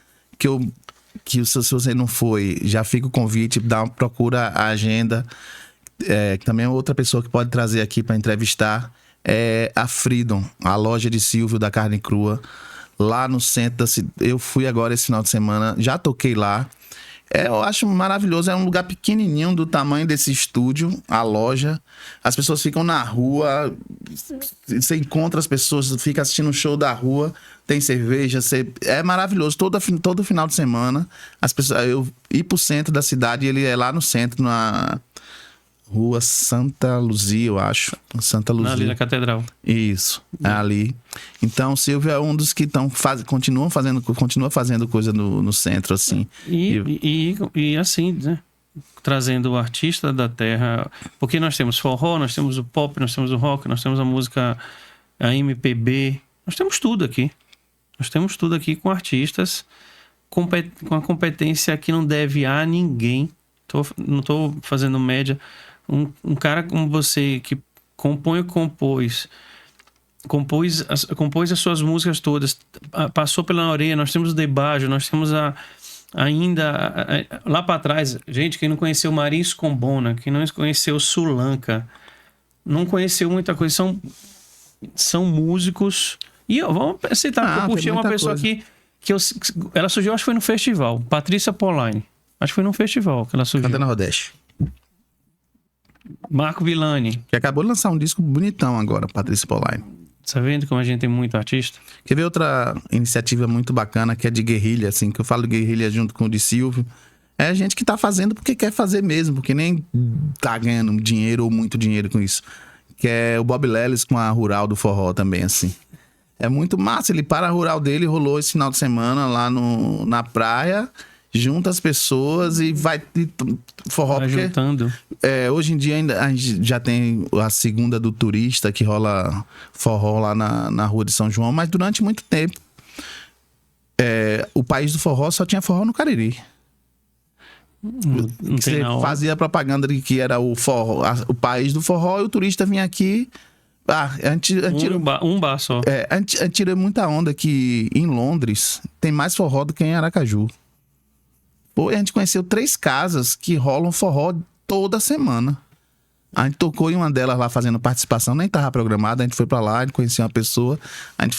que se você não foi, já fica o convite, procura a agenda. Também é outra pessoa que pode trazer aqui para entrevistar é a Freedom, a loja de Silvio da carne crua, lá no centro da cidade. Eu fui agora esse final de semana, já toquei lá. Eu acho maravilhoso, é um lugar pequenininho do tamanho desse estúdio, a loja. As pessoas ficam na rua, você encontra as pessoas, fica assistindo o show da rua, tem cerveja, é maravilhoso. Todo final de semana, as pessoas, eu ir pro centro da cidade, ele é lá no centro, na Rua Santa Luzia, eu acho. Santa Luzia. Ali na Catedral. Isso, é ali. Então, o Silvio é um dos que continua fazendo coisa no centro, assim. E assim, né? Trazendo o artista da terra. Porque nós temos forró, nós temos o pop, nós temos o rock, nós temos a música, a MPB. Nós temos tudo aqui. Nós temos tudo aqui com artistas com a competência que não deve a ninguém. Não estou fazendo média. Um cara como você que compôs as suas músicas todas, passou pela orelha. Nós temos o Debajo, nós temos lá para trás, gente, quem não conheceu Maris Combona, quem não conheceu Sulanca, não conheceu muita coisa, são músicos. E vamos citar, eu puxei uma pessoa aqui ela surgiu, acho que foi no festival, Patrícia Polaine. Acho que foi num festival que ela surgiu. Cantando Rodeste. Marco Villani. Que acabou de lançar um disco bonitão agora, Patrícia Polaine. Tá vendo como a gente tem muito artista? Quer ver outra iniciativa muito bacana, que é de guerrilha, assim, que eu falo de guerrilha junto com o de Silvio. É gente que tá fazendo porque quer fazer mesmo, porque nem tá ganhando dinheiro ou muito dinheiro com isso. Que é o Bob Lelis com a Rural do Forró também, assim. É muito massa, ele para a Rural dele, rolou esse final de semana lá na praia, junta as pessoas e vai forró. Vai juntando. Hoje em dia ainda a gente já tem a segunda do turista, que rola forró lá na Rua de São João, mas durante muito tempo o país do forró só tinha forró no Cariri. Você fazia propaganda de que era o forró, o país do forró, e o turista vinha aqui. Um bar só. A gente tira muita onda que em Londres tem mais forró do que em Aracaju. Pô, a gente conheceu 3 casas que rolam forró toda semana. A gente tocou em uma delas lá fazendo participação, nem tava programada. A gente foi pra lá, a gente conheceu uma pessoa, a gente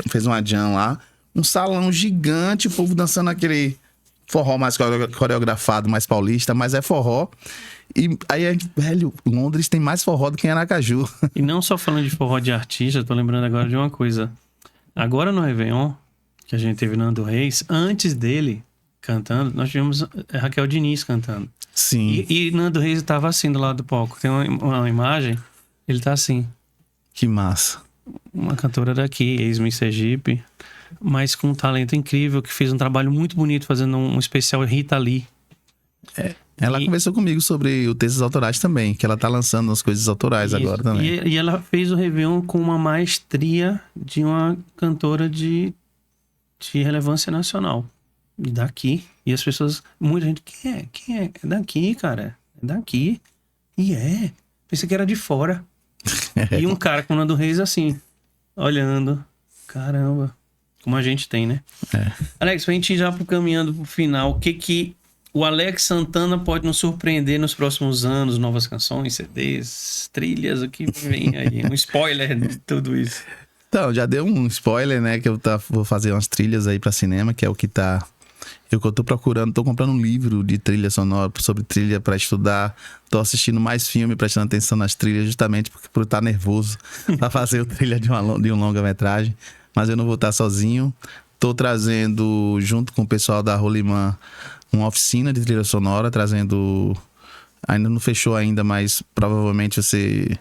fez uma jam lá, um salão gigante, o povo dançando aquele forró mais coreografado, mais paulista, mas é forró. E aí, velho, Londres tem mais forró do que em Aracaju. E não só falando de forró de artista, tô lembrando agora de uma coisa. Agora no Réveillon, que a gente teve Nando Reis, antes dele cantando, nós tivemos Raquel Diniz cantando. Sim. E Nando Reis estava assim do lado do palco. Tem uma imagem, ele tá assim. Que massa. Uma cantora daqui, ex-Miss Sergipe, mas com um talento incrível, que fez um trabalho muito bonito fazendo um especial Rita Lee. Ela conversou comigo sobre os textos autorais também, que ela tá lançando as coisas autorais agora também. E ela fez o Réveillon com uma maestria de uma cantora de relevância nacional. E daqui. E as pessoas, muita gente, quem é? É daqui, cara. É daqui. E pensei que era de fora. E um cara com o Nando Reis assim, olhando. Caramba. Como a gente tem, né? Alex, pra gente ir já caminhando pro final, o que o Alex Santana pode nos surpreender nos próximos anos? Novas canções, CDs, trilhas, o que vem aí? Um spoiler de tudo isso. Então, já deu um spoiler, né? Que eu vou fazer umas trilhas aí pra cinema, que é o que tá... Eu tô procurando, tô comprando um livro de trilha sonora, sobre trilha pra estudar. Tô assistindo mais filme, prestando atenção nas trilhas, justamente por estar nervoso pra fazer a trilha de um longa-metragem. Mas eu não vou estar sozinho. Tô trazendo, junto com o pessoal da Rolimã, uma oficina de trilha sonora, trazendo... Ainda não fechou ainda, mas provavelmente você...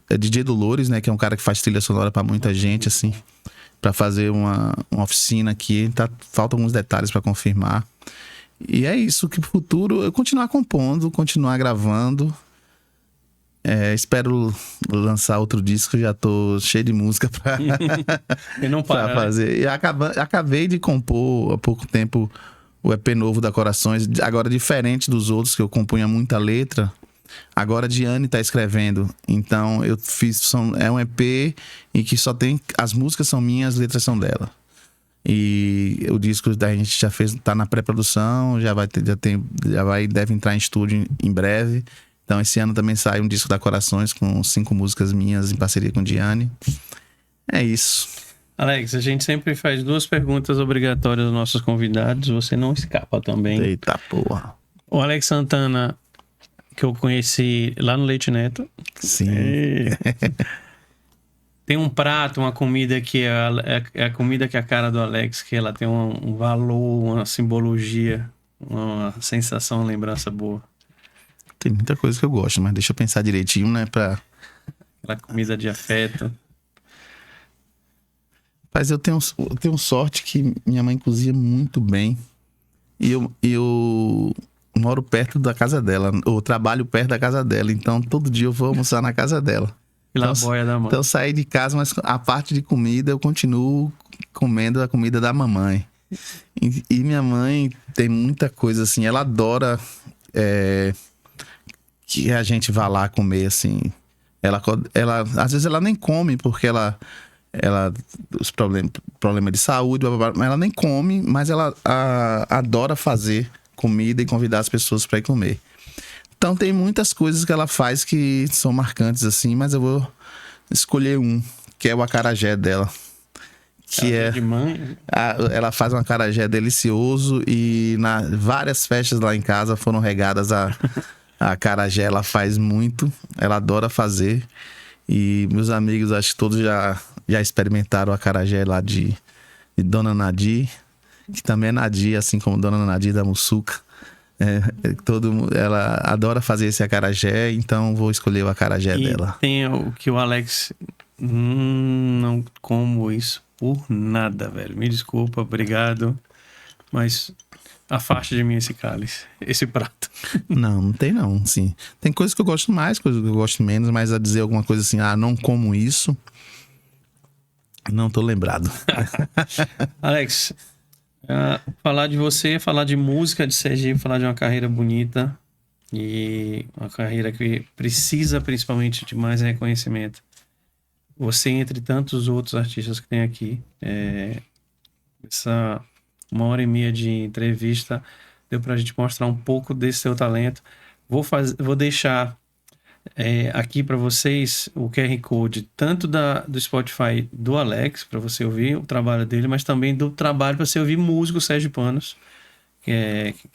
É DJ Dolores, né? Que é um cara que faz trilha sonora pra muita gente, assim. para fazer uma oficina aqui. Faltam alguns detalhes para confirmar. E é isso, que pro futuro eu continuar compondo, continuar gravando. Espero lançar outro disco, já tô cheio de música pra, E não para, pra fazer. E acabei de compor há pouco tempo o EP novo da Corações, agora diferente dos outros, que eu compunha muita letra. Agora a Diane tá escrevendo, então eu fiz, é um EP em que só tem, as músicas são minhas, as letras são dela. E o disco da gente já fez, tá na pré-produção, deve entrar em estúdio em breve. Então esse ano também sai um disco da Corações com 5 músicas minhas em parceria com Diane. É isso. Alex, a gente sempre faz 2 perguntas obrigatórias aos nossos convidados. Você não escapa também. Eita porra. O Alex Santana, que eu conheci lá no Leite Neto. Sim. Tem um prato, uma comida que é a comida que é a cara do Alex, que ela tem um valor, uma simbologia, uma sensação, uma lembrança boa. Tem muita coisa que eu gosto, mas deixa eu pensar direitinho, né? Aquela comida de afeto. Mas eu tenho sorte que minha mãe cozinha muito bem. E eu moro perto da casa dela. Eu trabalho perto da casa dela. Então todo dia eu vou almoçar na casa dela. Pela boia da mãe. Então eu saí de casa, mas a parte de comida eu continuo comendo a comida da mamãe. E minha mãe tem muita coisa assim. Ela adora que a gente vá lá comer, assim. Ela às vezes ela nem come, porque ela os problemas de saúde, blá, blá, blá, ela nem come, mas ela adora fazer comida e convidar as pessoas para ir comer. Então tem muitas coisas que ela faz que são marcantes assim, mas eu vou escolher um, que é o acarajé dela. Que é de mãe. Ela faz um acarajé delicioso e várias festas lá em casa foram regadas a acarajé. Ela faz muito, ela adora fazer. E meus amigos, acho que todos já experimentaram o acarajé lá de Dona que também é Nadir, assim como Dona Nadir da Mussuca. Ela adora fazer esse acarajé, então vou escolher o acarajé dela. Tem o que o Alex... não como isso por nada, velho. Me desculpa, obrigado. Mas afaste de mim esse cálice, esse prato. Não tem não, sim. Tem coisas que eu gosto mais, coisas que eu gosto menos, mas a dizer alguma coisa assim, não como isso, não tô lembrado. Alex, falar de você, falar de música de Sergipe, falar de uma carreira bonita e uma carreira que precisa principalmente de mais reconhecimento. Você, entre tantos outros artistas que tem aqui, essa 1h30 de entrevista deu pra gente mostrar um pouco desse seu talento. Vou deixar aqui para vocês o QR Code, tanto do Spotify do Alex, para você ouvir o trabalho dele, mas também do trabalho para você ouvir músicos sergipanos.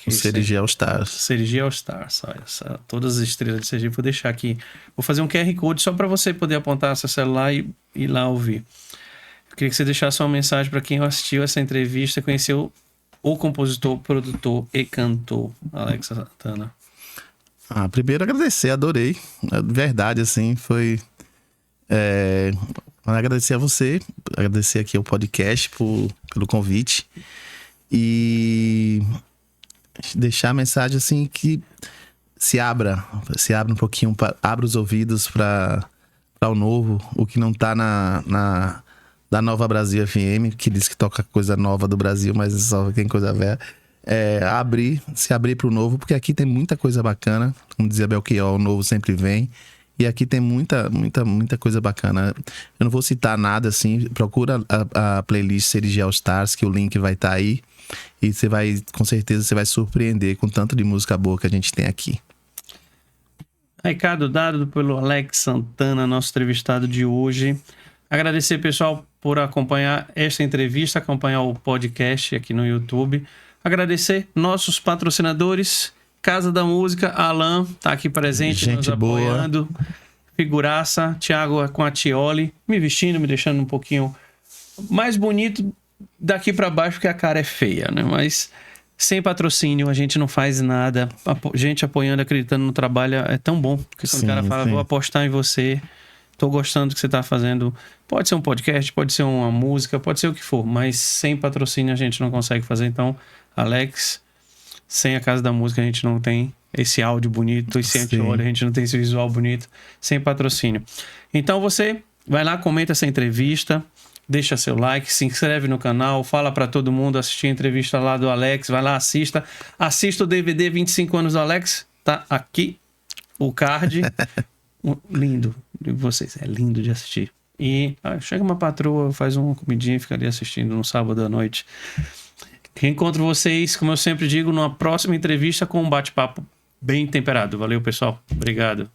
O Serigi All Stars. Serigi All Stars, olha, todas as estrelas de Sergipe. Vou deixar aqui. Vou fazer um QR Code só para você poder apontar seu celular e ir lá ouvir. Eu queria que você deixasse uma mensagem para quem assistiu essa entrevista, conheceu o compositor, produtor e cantor Alex Santana. Primeiro agradecer, adorei. De verdade, assim, foi... agradecer a você, agradecer aqui ao podcast pelo convite. E deixar a mensagem assim que se abra um pouquinho, abra os ouvidos para o novo, o que não tá da Nova Brasil FM, que diz que toca coisa nova do Brasil, mas só tem coisa velha. Se abrir para o novo, porque aqui tem muita coisa bacana, como dizia Belchior, o novo sempre vem. E aqui tem muita coisa bacana. Eu não vou citar nada assim, procura a playlist Serigi All Stars, que o link vai estar aí. E com certeza você vai surpreender com tanto de música boa que a gente tem aqui. Recado dado pelo Alex Santana, nosso entrevistado de hoje. Agradecer, pessoal, por acompanhar esta entrevista, acompanhar o podcast aqui no YouTube. Agradecer nossos patrocinadores, Casa da Música, Alan tá aqui presente, gente nos boa. apoiando. Figuraça, Thiago com a Tioli, me vestindo, me deixando um pouquinho mais bonito daqui para baixo, porque a cara é feia, né? Mas sem patrocínio a gente não faz nada. Gente apoiando, acreditando no trabalho é tão bom. Porque quando o cara fala, vou apostar em você, tô gostando do que você tá fazendo. Pode ser um podcast, pode ser uma música, pode ser o que for, mas sem patrocínio a gente não consegue fazer. Então, Alex, sem a Casa da Música a gente não tem esse áudio bonito, esse anti-olho, a gente não tem esse visual bonito, sem patrocínio. Então você vai lá, comenta essa entrevista, deixa seu like, se inscreve no canal, fala para todo mundo assistir a entrevista lá do Alex, vai lá, assista o DVD 25 anos do Alex, tá aqui o card. Lindo de vocês, é lindo de assistir. E chega uma patroa, faz uma comidinha e fica ali assistindo no sábado à noite. Reencontro vocês, como eu sempre digo, numa próxima entrevista com um bate-papo bem temperado. Valeu, pessoal. Obrigado.